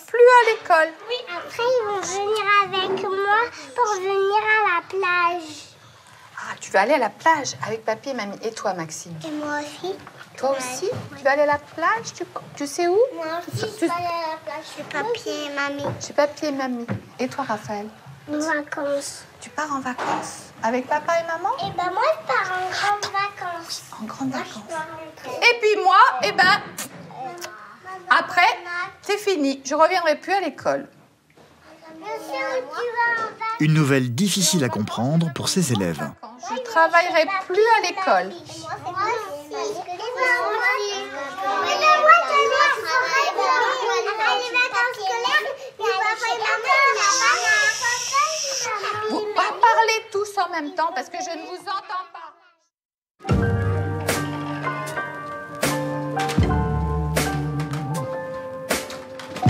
plus à l'école. Oui, après, ils vont venir avec moi pour venir à la plage. Ah, tu vas aller à la plage avec papy et mamie. Et toi, Maxime? Et moi aussi. Toi aussi? Tu vas aller à la plage? Tu sais où? Moi aussi, je vais aller à la plage chez papy et mamie. Chez papy et mamie. Et toi, Raphaël? En vacances. Tu pars en vacances avec papa et maman? Et ben moi, je pars en grandes vacances. En grandes vacances. Et puis moi, après, c'est fini. Je reviendrai plus à l'école. Une nouvelle difficile à comprendre pour ses élèves. Je ne travaillerai plus à l'école. Vous parlez tous en même temps parce que je ne vous entends pas.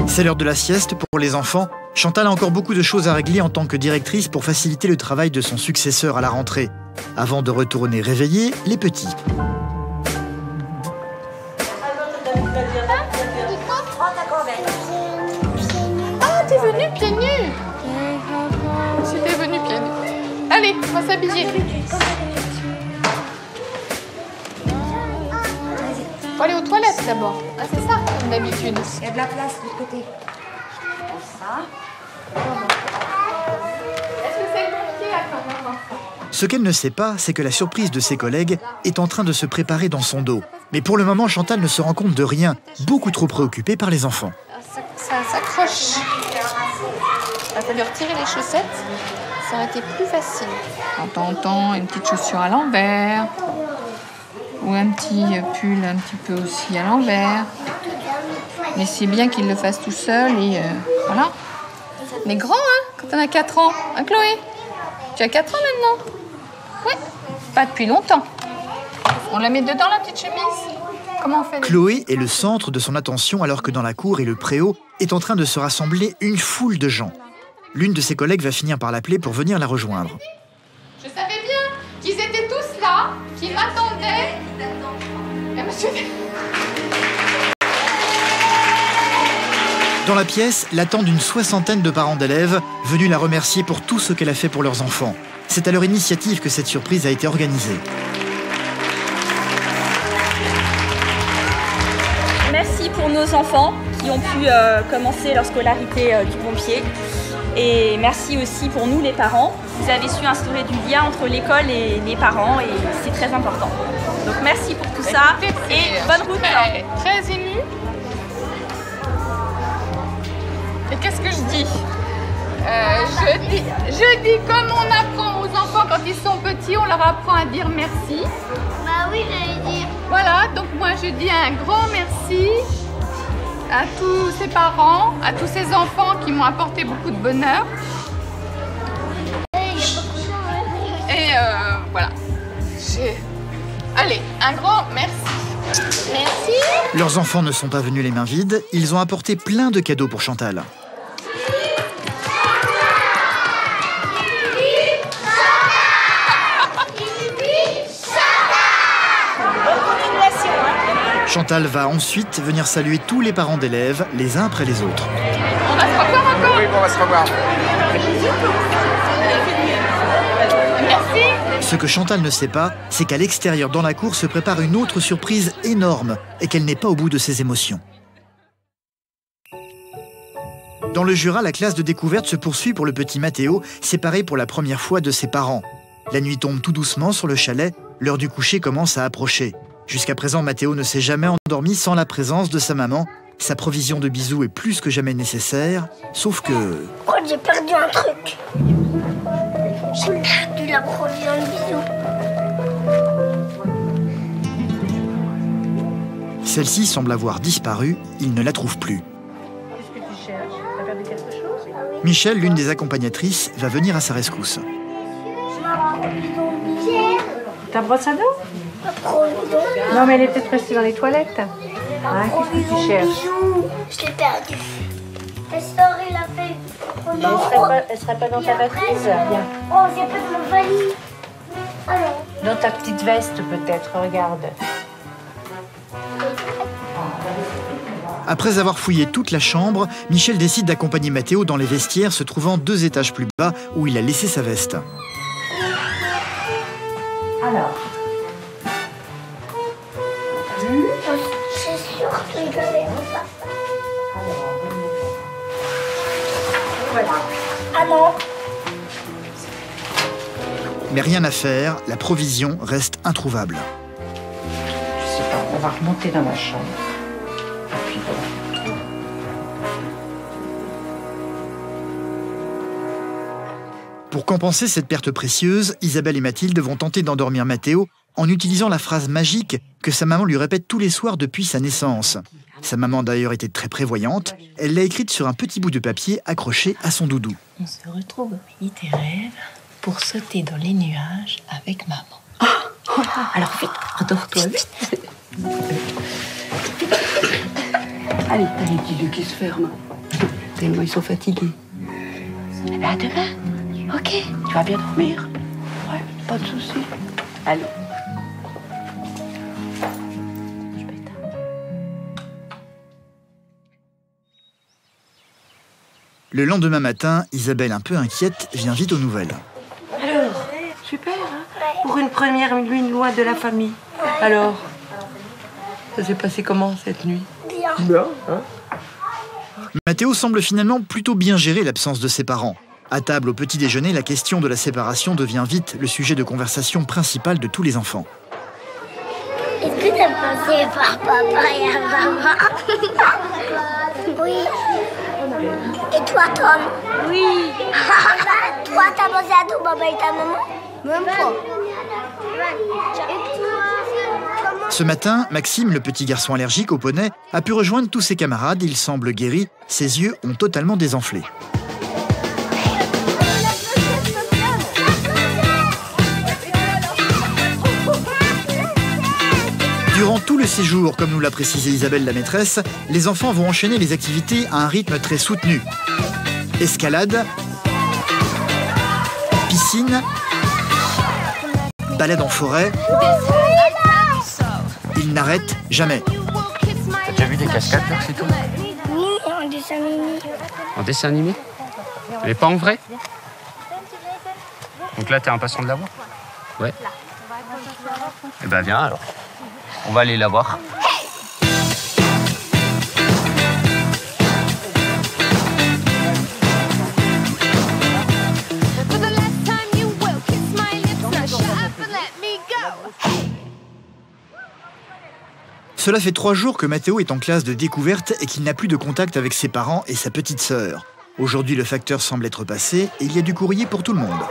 C'est l'heure de la sieste pour les enfants. Chantal a encore beaucoup de choses à régler en tant que directrice pour faciliter le travail de son successeur à la rentrée, avant de retourner réveiller les petits. Ah, t'es venu pieds nus. Si t'es venu pieds nus. Allez, on va s'habiller. Faut aller aux toilettes d'abord. Ah, c'est ça, comme d'habitude. Il y a de la place de l'autre côté. Est-ce que c'est compliqué à ton maman? Ce qu'elle ne sait pas, c'est que la surprise de ses collègues est en train de se préparer dans son dos. Mais pour le moment, Chantal ne se rend compte de rien, beaucoup trop préoccupée par les enfants. Ça s'accroche. Il a fallu retirer les chaussettes. Ça aurait été plus facile. De temps en temps, une petite chaussure à l'envers. Ou un petit pull un petit peu aussi à l'envers. Mais c'est bien qu'il le fasse tout seul et voilà. On est grand, hein, quand on a 4 ans. Hein, Chloé? Tu as 4 ans maintenant? Oui. Pas depuis longtemps. On la met dedans, la petite chemise? Comment on fait? Chloé est le centre de son attention alors que dans la cour et le préau est en train de se rassembler une foule de gens. L'une de ses collègues va finir par l'appeler pour venir la rejoindre. Je savais bien qu'ils étaient tous là, qu'ils m'attendaient. Et monsieur... Dans la pièce, l'attendent une soixantaine de parents d'élèves venus la remercier pour tout ce qu'elle a fait pour leurs enfants. C'est à leur initiative que cette surprise a été organisée. Merci pour nos enfants qui ont pu commencer leur scolarité du pompier. Et merci aussi pour nous les parents. Vous avez su instaurer du lien entre l'école et les parents et c'est très important. Donc merci pour tout ça et bonne route. Très émue. Et qu'est-ce que je dis? Je dis comme on apprend aux enfants quand ils sont petits, on leur apprend à dire merci. Bah oui, j'allais dire. Voilà, donc moi je dis un grand merci à tous ces parents, à tous ces enfants qui m'ont apporté beaucoup de bonheur. Et voilà. Allez, un grand merci. Merci. Leurs enfants ne sont pas venus les mains vides, ils ont apporté plein de cadeaux pour Chantal. Chantal va ensuite venir saluer tous les parents d'élèves, les uns après les autres. On va se revoir encore. Oui, on va se revoir. Merci. Ce que Chantal ne sait pas, c'est qu'à l'extérieur, dans la cour, se prépare une autre surprise énorme et qu'elle n'est pas au bout de ses émotions. Dans le Jura, la classe de découverte se poursuit pour le petit Mathéo, séparé pour la première fois de ses parents. La nuit tombe tout doucement sur le chalet, l'heure du coucher commence à approcher. Jusqu'à présent, Mathéo ne s'est jamais endormi sans la présence de sa maman. Sa provision de bisous est plus que jamais nécessaire, sauf que... Oh, j'ai perdu un truc. J'ai perdu la provision de bisous. Celle-ci semble avoir disparu, il ne la trouve plus. Qu'est-ce que tu cherches? T'as perdu quelque chose? Michel, l'une des accompagnatrices, va venir à sa rescousse. Ta brosse à dents? Ma provision. Non, mais elle est peut-être restée dans les toilettes. Hein, qu'est-ce que tu cherches? Je l'ai perdue. Elle sort, elle a fait... Elle serait pas dans ta valise? Bien. Oh, c'est pas dans ma valise. Alors. Dans ta petite veste, peut-être, regarde. Après avoir fouillé toute la chambre, Michel décide d'accompagner Mathéo dans les vestiaires se trouvant 2 étages plus bas où il a laissé sa veste. Alors. C'est sûr que je vais pas. Ah non. Mais rien à faire, la provision reste introuvable. Je sais pas, on va remonter dans ma chambre. Et puis voilà. Pour compenser cette perte précieuse, Isabelle et Mathilde vont tenter d'endormir Mathéo en utilisant la phrase magique que sa maman lui répète tous les soirs depuis sa naissance. Sa maman d'ailleurs était très prévoyante, elle l'a écrite sur un petit bout de papier accroché à son doudou. On se retrouve au pays des rêves pour sauter dans les nuages avec maman. Oh, alors vite, endors-toi vite. Allez, dis-le qu'ils se ferment. Tellement ils sont fatigués. Eh ben, à demain. Ok. Tu vas bien dormir? Ouais, pas de soucis. Allez. Le lendemain matin, Isabelle, un peu inquiète, vient vite aux nouvelles. Alors, super, hein? Pour une première nuit loin de la famille. Alors, ça s'est passé comment cette nuit? Bien, hein? Mathéo semble finalement plutôt bien gérer l'absence de ses parents. À table au petit déjeuner, la question de la séparation devient vite le sujet de conversation principal de tous les enfants. Est-ce que t'as passé par papa et maman? Oui. Et toi, Tom? Oui. Toi, t'as pensé à ton papa et ta maman? Même pas. Ce matin, Maxime, le petit garçon allergique au poney, a pu rejoindre tous ses camarades. Il semble guéri. Ses yeux ont totalement désenflé. Durant tout le séjour, comme nous l'a précisé Isabelle la maîtresse, les enfants vont enchaîner les activités à un rythme très soutenu. Escalade, piscine, balade en forêt. Ils n'arrêtent jamais. T'as déjà vu des cascades, Percito? Oui, en dessin animé. En dessin animé? Mais pas en vrai? Donc là, t'es impatient de la voir? Ouais. Eh ben viens alors. On va aller la voir. Cela fait 3 jours que Mathéo est en classe de découverte et qu'il n'a plus de contact avec ses parents et sa petite sœur. Aujourd'hui, le facteur semble être passé et il y a du courrier pour tout le monde.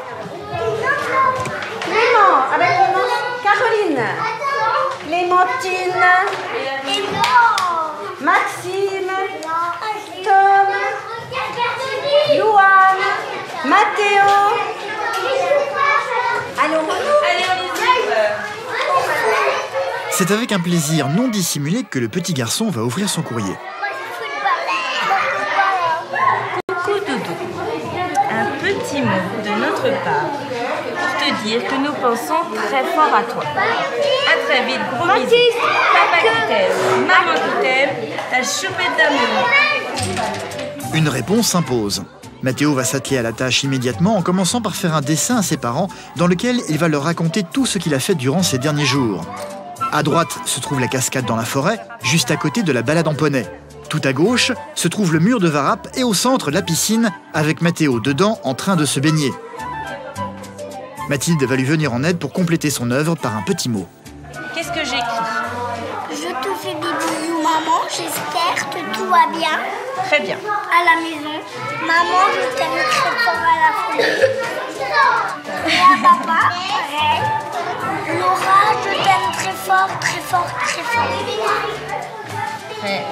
Clément, avec Caroline. Clémentine. Maxime. Tom. Louane. Mathéo. Allez, on C'est avec un plaisir non dissimulé que le petit garçon va ouvrir son courrier. Coucou Doudou, un petit mot de notre part pour te dire que nous pensons très fort à toi. À très vite, gros bisous. Papa qui t'aime, maman qui t'aime, ta choupette d'amour. Une réponse s'impose. Mathéo va s'atteler à la tâche immédiatement en commençant par faire un dessin à ses parents dans lequel il va leur raconter tout ce qu'il a fait durant ces derniers jours. À droite se trouve la cascade dans la forêt, juste à côté de la balade en poney. Tout à gauche se trouve le mur de Varap et au centre la piscine avec Mathéo dedans en train de se baigner. Mathilde va lui venir en aide pour compléter son œuvre par un petit mot. Qu'est-ce que j'écris? Je te fais des bisous, maman. J'espère que tout va bien. Très bien. À la maison. Maman, je t'aime très fort à la folie. Et à papa, pareil. Laura, je t'aime très fort, très fort, très fort. Très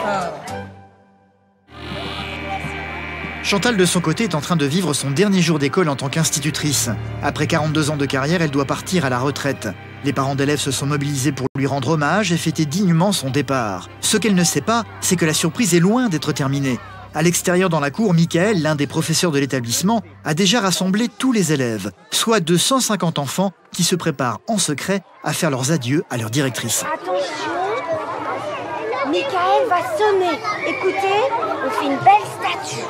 fort. Chantal, de son côté, est en train de vivre son dernier jour d'école en tant qu'institutrice. Après 42 ans de carrière, elle doit partir à la retraite. Les parents d'élèves se sont mobilisés pour lui rendre hommage et fêter dignement son départ. Ce qu'elle ne sait pas, c'est que la surprise est loin d'être terminée. À l'extérieur dans la cour, Michael, l'un des professeurs de l'établissement, a déjà rassemblé tous les élèves, soit 250 enfants qui se préparent en secret à faire leurs adieux à leur directrice. Attention, Michael va sonner. Écoutez, on fait une belle statue.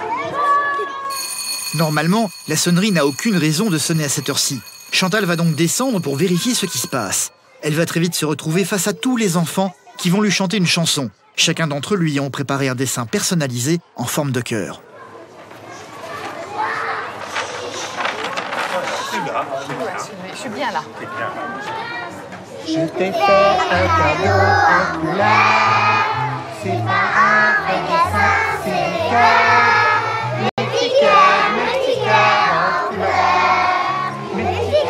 Normalement, la sonnerie n'a aucune raison de sonner à cette heure-ci. Chantal va donc descendre pour vérifier ce qui se passe. Elle va très vite se retrouver face à tous les enfants qui vont lui chanter une chanson. Chacun d'entre eux lui ont préparé un dessin personnalisé en forme de cœur. Je suis bien là. Je t'ai fait un cadeau en couleur. C'est pas un vrai dessin, c'est des cœurs. Mes petits cœurs en couleur. Mes petits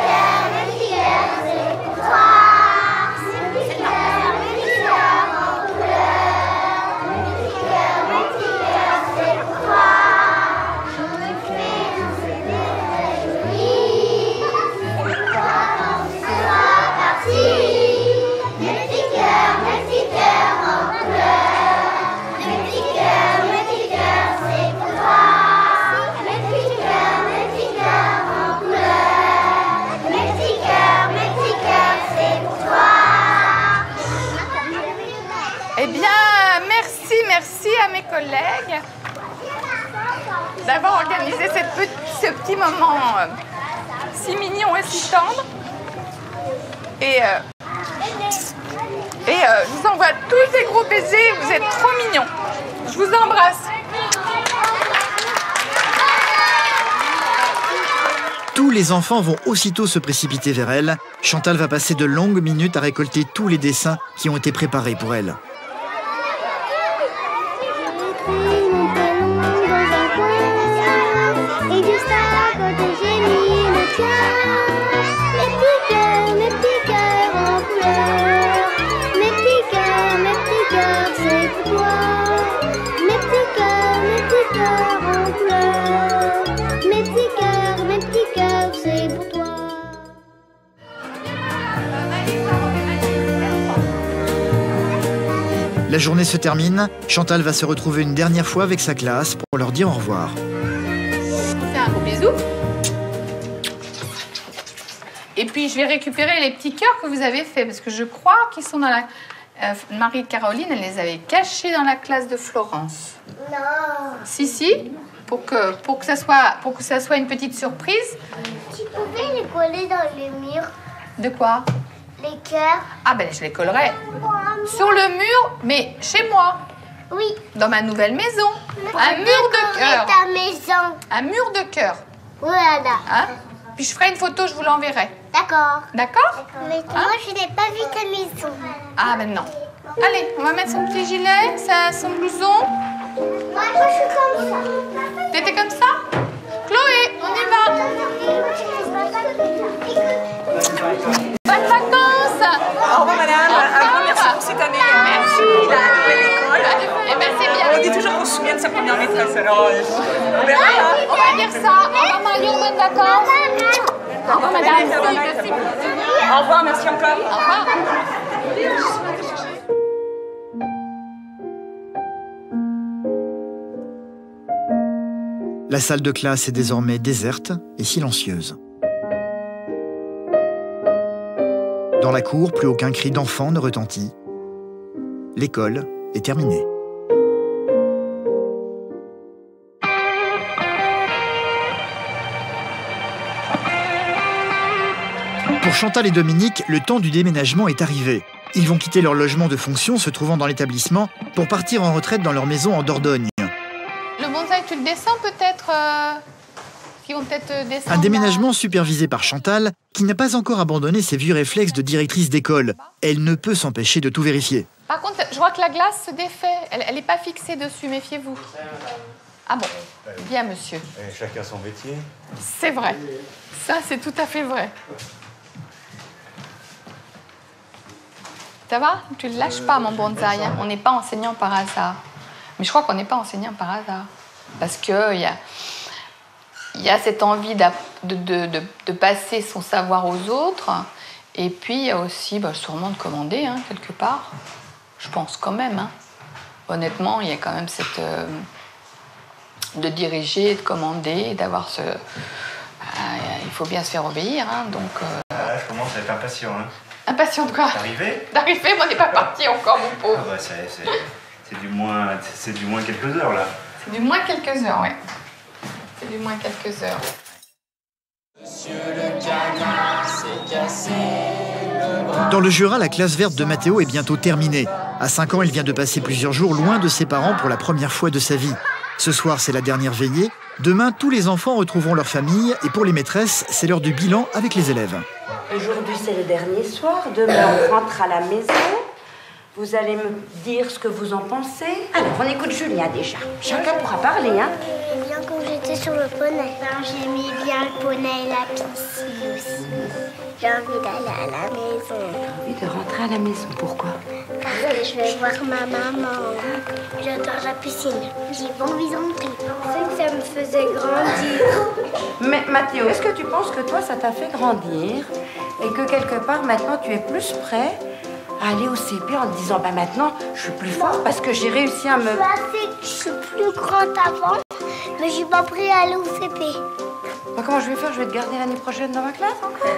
cœurs, c'est pour toi. Mes petits cœurs en couleur. Mes petits cœurs, c'est pour toi. Je t'ai fait tous ces détails jolis. C'est toi quand tu seras parti. Mes petits cœurs en couleur. Mes petits cœurs, c'est pour toi. Mes petits cœurs en couleur. Mes petits cœurs, c'est pour toi. Eh bien, merci à mes collègues d'avoir organisé ce petit moment si mignon et si tendre. Et je vous envoie tous des gros baisers, vous êtes trop mignons. Je vous embrasse. Tous les enfants vont aussitôt se précipiter vers elle. Chantal va passer de longues minutes à récolter tous les dessins qui ont été préparés pour elle. Et juste à côté, j'ai mis le tien. Mes petits cœurs en couleur. Mes petits cœurs, c'est pour toi. Mes petits cœurs en couleur. Mes petits cœurs, c'est pour toi. La journée se termine. Chantal va se retrouver une dernière fois avec sa classe pour leur dire au revoir. Fais un gros bisou. Et puis, je vais récupérer les petits cœurs que vous avez faits, parce que je crois qu'ils sont dans la... Marie-Caroline, elle les avait cachés dans la classe de Florence. Non. Si, pour que ça soit une petite surprise. Tu pouvais les coller dans les murs. De quoi? Les cœurs. Ah ben, je les collerai sur le mur, mais chez moi. Oui. Dans ma nouvelle maison. Un mur de cœur. Ta maison. Un mur de cœur. Voilà. Hein? Puis je ferai une photo, je vous l'enverrai. D'accord. D'accord? Mais moi, je n'ai pas vu ta maison. Ah ben non. Allez, on va mettre son petit gilet, son blouson. Moi, je suis comme ça. T'étais comme ça? Chloé, on y va. Bonnes vacances. Au revoir madame, un grand merci pour cette année. Merci. Il a adoré l'école. Eh ben c'est bien. On dit toujours qu'on se souvient de sa première maîtresse, alors on verra. On va dire ça. Au revoir Marion, bonnes vacances. Au revoir madame. Merci. Au revoir, merci encore. Au revoir. La salle de classe est désormais déserte et silencieuse. Dans la cour, plus aucun cri d'enfant ne retentit. L'école est terminée. Pour Chantal et Dominique, le temps du déménagement est arrivé. Ils vont quitter leur logement de fonction se trouvant dans l'établissement pour partir en retraite dans leur maison en Dordogne. Le bonsaï, tu le descends peut-être Ils vont peut-être descendre. Un déménagement supervisé par Chantal, qui n'a pas encore abandonné ses vieux réflexes de directrice d'école. Elle ne peut s'empêcher de tout vérifier. Par contre, je vois que la glace se défait. Elle n'est pas fixée dessus, méfiez-vous. Ah bon, bien monsieur. Et chacun son métier. C'est vrai. Ça, c'est tout à fait vrai. Ça va? Tu le lâches pas, mon bonsaï. Hein. On n'est pas enseignant par hasard. Mais je crois qu'on n'est pas enseignant par hasard. Parce qu'il y a cette envie de passer son savoir aux autres. Et puis, il y a aussi sûrement de commander, hein, quelque part. Je pense quand même. Hein. Honnêtement, il y a quand même cette... de diriger, de commander, d'avoir ce... il faut bien se faire obéir. Hein, donc, je commence à être impatient. Hein. Impatient de quoi? D'arriver? D'arriver, mais on n'est pas parti encore, mon pauvre. Ah bah c'est du moins quelques heures, là. C'est du moins quelques heures, oui. C'est du moins quelques heures. Dans le Jura, la classe verte de Mathéo est bientôt terminée. À 5 ans, il vient de passer plusieurs jours loin de ses parents pour la première fois de sa vie. Ce soir, c'est la dernière veillée. Demain, tous les enfants retrouveront leur famille. Et pour les maîtresses, c'est l'heure du bilan avec les élèves. Aujourd'hui, c'est le dernier soir. Demain, on rentre à la maison. Vous allez me dire ce que vous en pensez. Alors, on écoute Julien déjà. Chacun pourra parler, hein. J'aimais bien quand j'étais sur le poney. J'aimais bien le poney et la piscine aussi. J'ai envie d'aller à la maison. J'ai envie de rentrer à la maison. Pourquoi? Parce que je vais voir ma maman. J'adore la piscine. J'ai pas envie d'entrer. C'est que ça me faisait grandir. Mais Mathéo, est-ce que tu penses que toi, ça t'a fait grandir et que quelque part, maintenant, tu es plus prêt à aller au CP en te disant, maintenant, je suis plus fort parce que j'ai réussi à me... Je suis plus grande avant, mais je suis pas prêt à aller au CP. Comment je vais faire? Je vais te garder l'année prochaine dans ma classe encore?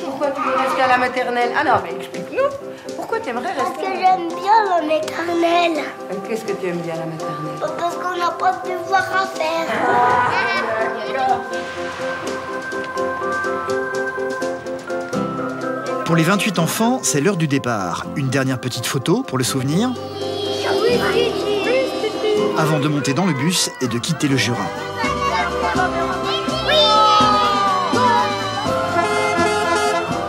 Pourquoi tu veux rester à la maternelle? Ah non, mais explique-nous. Pourquoi tu aimerais rester? Parce que j'aime bien la maternelle. Qu'est-ce que tu aimes bien à la maternelle? Parce qu'on n'a pas de devoir à faire. Pour les 28 enfants, c'est l'heure du départ. Une dernière petite photo pour le souvenir. Avant de monter dans le bus et de quitter le Jura.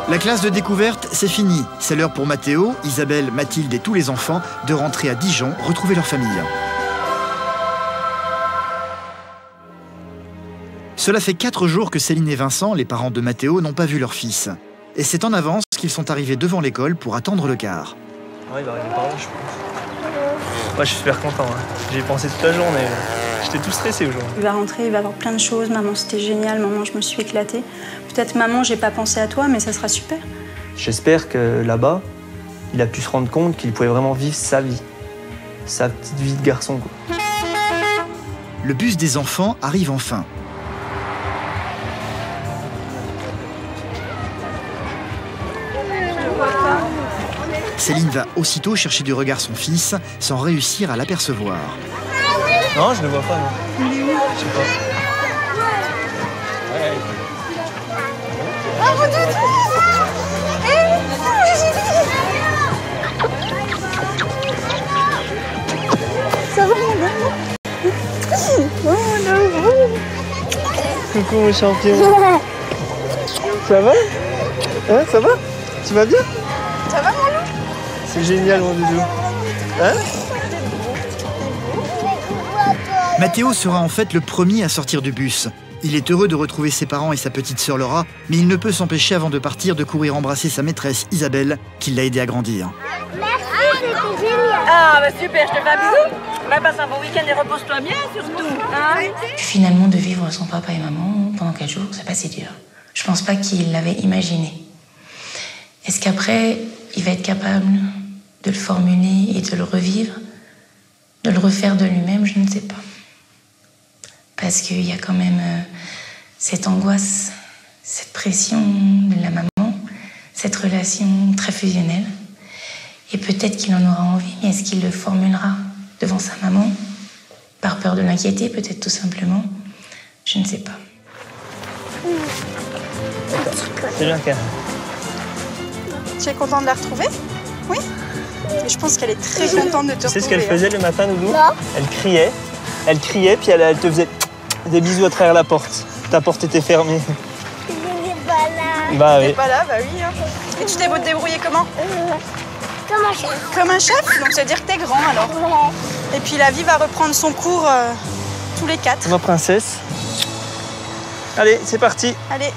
La classe de découverte, c'est fini. C'est l'heure pour Mathéo, Isabelle, Mathilde et tous les enfants de rentrer à Dijon, retrouver leur famille. Cela fait 4 jours que Céline et Vincent, les parents de Mathéo, n'ont pas vu leur fils. Et c'est en avance qu'ils sont arrivés devant l'école pour attendre le car. Ouais, il va arriver par là, je pense. Moi, je suis super content. Hein. J'y ai pensé toute la journée. J'étais tout stressé aujourd'hui. Il va rentrer, il va avoir plein de choses. Maman, c'était génial. Maman, je me suis éclatée. Peut-être, maman, j'ai pas pensé à toi, mais ça sera super. J'espère que là-bas, il a pu se rendre compte qu'il pouvait vraiment vivre sa vie. Sa petite vie de garçon, quoi. Le bus des enfants arrive enfin. Céline va aussitôt chercher du regard son fils, sans réussir à l'apercevoir. Non, je ne le vois pas, non. Je sais pas. Ça va, mon amour? Oh, mon amour. Coucou, mon champion. Ça va? Hein, ça va? Tu vas bien? Ça va, mon loup? C'est génial, mon doudou. Hein? Mathéo sera en fait le premier à sortir du bus. Il est heureux de retrouver ses parents et sa petite sœur Laura, mais il ne peut s'empêcher avant de partir de courir embrasser sa maîtresse Isabelle, qui l'a aidé à grandir. Merci, c'était génial. Ah, bah super, je te fais un bisou. Bah, passe un bon week-end et repose-toi bien, surtout. Hein? Finalement, de vivre sans papa et maman pendant 4 jours, c'est pas si dur. Je pense pas qu'il l'avait imaginé. Est-ce qu'après, il va être capable de le formuler et de le revivre, de le refaire de lui-même? Je ne sais pas. Parce qu'il y a quand même cette angoisse, cette pression de la maman, cette relation très fusionnelle. Et peut-être qu'il en aura envie, mais est-ce qu'il le formulera devant sa maman? Par peur de l'inquiéter, peut-être tout simplement. Je ne sais pas. C'est bien, Ken. Tu es contente de la retrouver? Oui. Et je pense qu'elle est très contente de te retrouver. Tu sais ce qu'elle faisait le matin, Doudou? Non. Elle criait, puis elle te faisait des bisous à travers la porte. Ta porte était fermée. Je n'étais pas là. Bah oui. T'es pas là, bah oui. Hein. Et tu t'es débrouillé comment? Comme un chef. Comme un chef? Donc ça veut dire que t'es grand alors. Et puis la vie va reprendre son cours tous les 4. Ma princesse. Allez, c'est parti. Allez.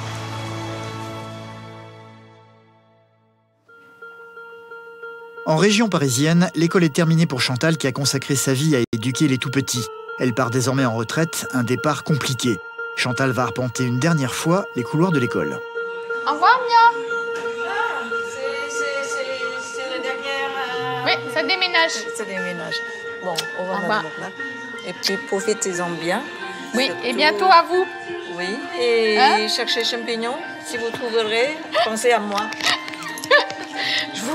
En région parisienne, l'école est terminée pour Chantal qui a consacré sa vie à éduquer les tout-petits. Elle part désormais en retraite, un départ compliqué. Chantal va arpenter une dernière fois les couloirs de l'école. Au revoir, Mia. C'est la dernière... Oui, ça déménage. Ça déménage. Bon, au revoir, revoir. madame. Et puis, profitez-en bien. Oui, Surtout- et bientôt à vous. Oui, et Hein? cherchez champignons. Si vous trouverez, pensez à moi. Je vous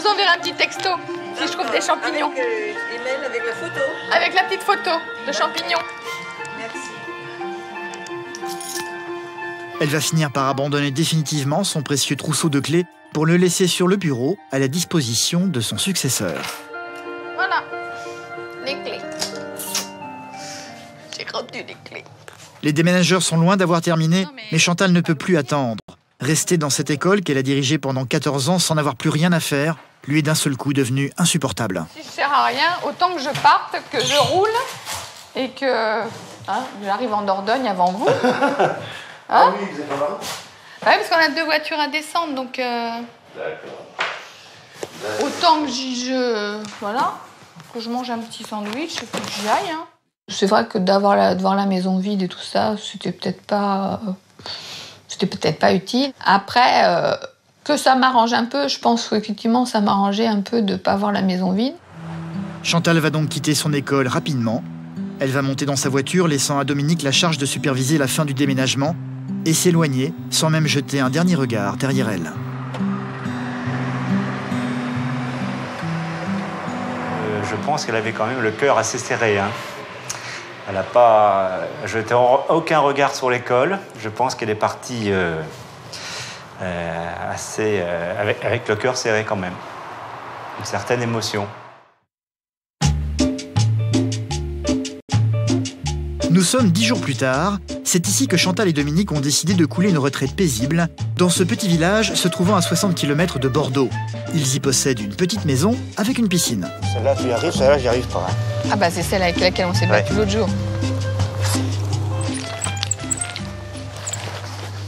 enverrai un petit texto si je trouve des champignons. Avec email, avec la photo. Avec la petite photo de champignons. Merci. Elle va finir par abandonner définitivement son précieux trousseau de clés pour le laisser sur le bureau à la disposition de son successeur. Voilà, les clés. J'ai rendu les clés. Les déménageurs sont loin d'avoir terminé, mais Chantal ne peut plus attendre. Rester dans cette école qu'elle a dirigée pendant 14 ans sans n'avoir plus rien à faire, lui est d'un seul coup devenu insupportable. Si je sers à rien, autant que je parte, que je roule et que j'arrive en Dordogne avant vous. Ah oui, vous êtes pas marrant? Ouais, parce qu'on a 2 voitures à descendre, donc D'accord. autant que voilà, que je mange un petit sandwich et que j'y aille. Hein. C'est vrai que de voir la maison vide et tout ça, c'était peut-être pas utile. Après, que ça m'arrange un peu, je pense qu'effectivement ça m'arrangeait un peu de ne pas voir la maison vide. Chantal va donc quitter son école rapidement. Elle va monter dans sa voiture, laissant à Dominique la charge de superviser la fin du déménagement et s'éloigner sans même jeter un dernier regard derrière elle. Je pense qu'elle avait quand même le cœur assez serré. Hein. Elle n'a pas jeté aucun regard sur l'école. Je pense qu'elle est partie avec le cœur serré quand même. Une certaine émotion. Nous sommes 10 jours plus tard. C'est ici que Chantal et Dominique ont décidé de couler une retraite paisible dans ce petit village se trouvant à 60 km de Bordeaux. Ils y possèdent une petite maison avec une piscine. Celle-là, tu y arrives, celle-là, j'y arrive pas. Hein. Ah bah c'est celle avec laquelle on s'est battu l'autre jour.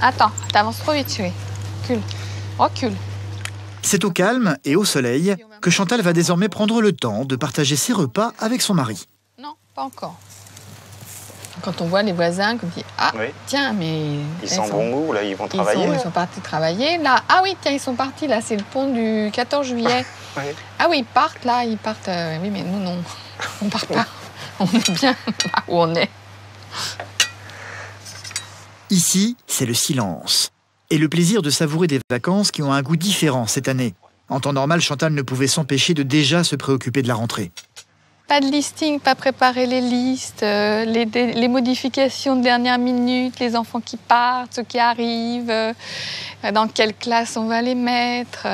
Attends, t'avances trop vite, chérie. Recule. C'est au calme et au soleil que Chantal va désormais prendre le temps de partager ses repas avec son mari. Non, pas encore. Quand on voit les voisins, on dit ah Oui. tiens mais Ils sont bons goût, là, ils vont travailler. Ils sont partis travailler là. Ah oui tiens ils sont partis là, c'est le pont du 14 juillet. Oui. Ah oui ils partent là, oui mais nous non, on part pas. On est bien là où on est. Ici, c'est le silence et le plaisir de savourer des vacances qui ont un goût différent cette année. En temps normal, Chantal ne pouvait s'empêcher de déjà se préoccuper de la rentrée. Pas de listing, pas préparer les listes, les modifications de dernière minute, les enfants qui partent, ceux qui arrivent, dans quelle classe on va les mettre,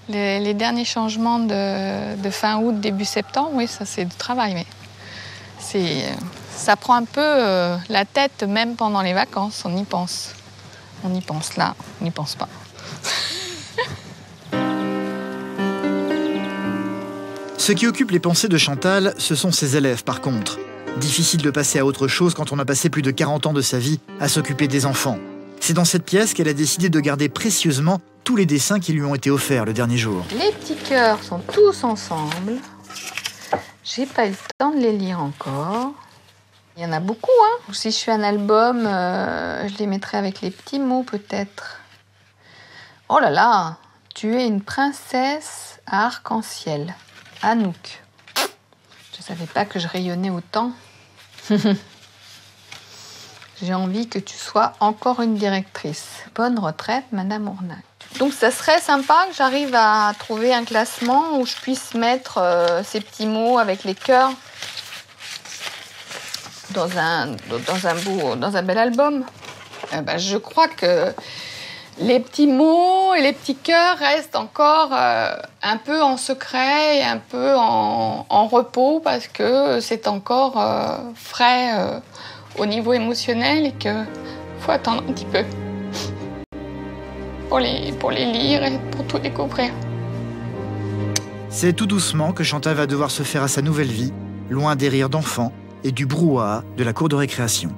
les derniers changements de fin août, début septembre, oui, ça c'est du travail. Mais ça prend un peu la tête même pendant les vacances, on y pense. On y pense là, on n'y pense pas. Ce qui occupe les pensées de Chantal, ce sont ses élèves par contre. Difficile de passer à autre chose quand on a passé plus de 40 ans de sa vie à s'occuper des enfants. C'est dans cette pièce qu'elle a décidé de garder précieusement tous les dessins qui lui ont été offerts le dernier jour. Les petits cœurs sont tous ensemble. J'ai pas eu le temps de les lire encore. Il y en a beaucoup, hein. Si je fais un album, je les mettrai avec les petits mots peut-être. Oh là là, tu es une princesse à arc-en-ciel. Anouk. Je savais pas que je rayonnais autant. J'ai envie que tu sois encore une directrice. Bonne retraite, Madame Ournac. Donc ça serait sympa que j'arrive à trouver un classement où je puisse mettre ces petits mots avec les cœurs dans un bel album. Je crois que les petits mots et les petits cœurs restent encore un peu en secret et un peu en repos parce que c'est encore frais au niveau émotionnel et qu'il faut attendre un petit peu pour les lire et pour tout découvrir. C'est tout doucement que Chantal va devoir se faire à sa nouvelle vie, loin des rires d'enfants et du brouhaha de la cour de récréation.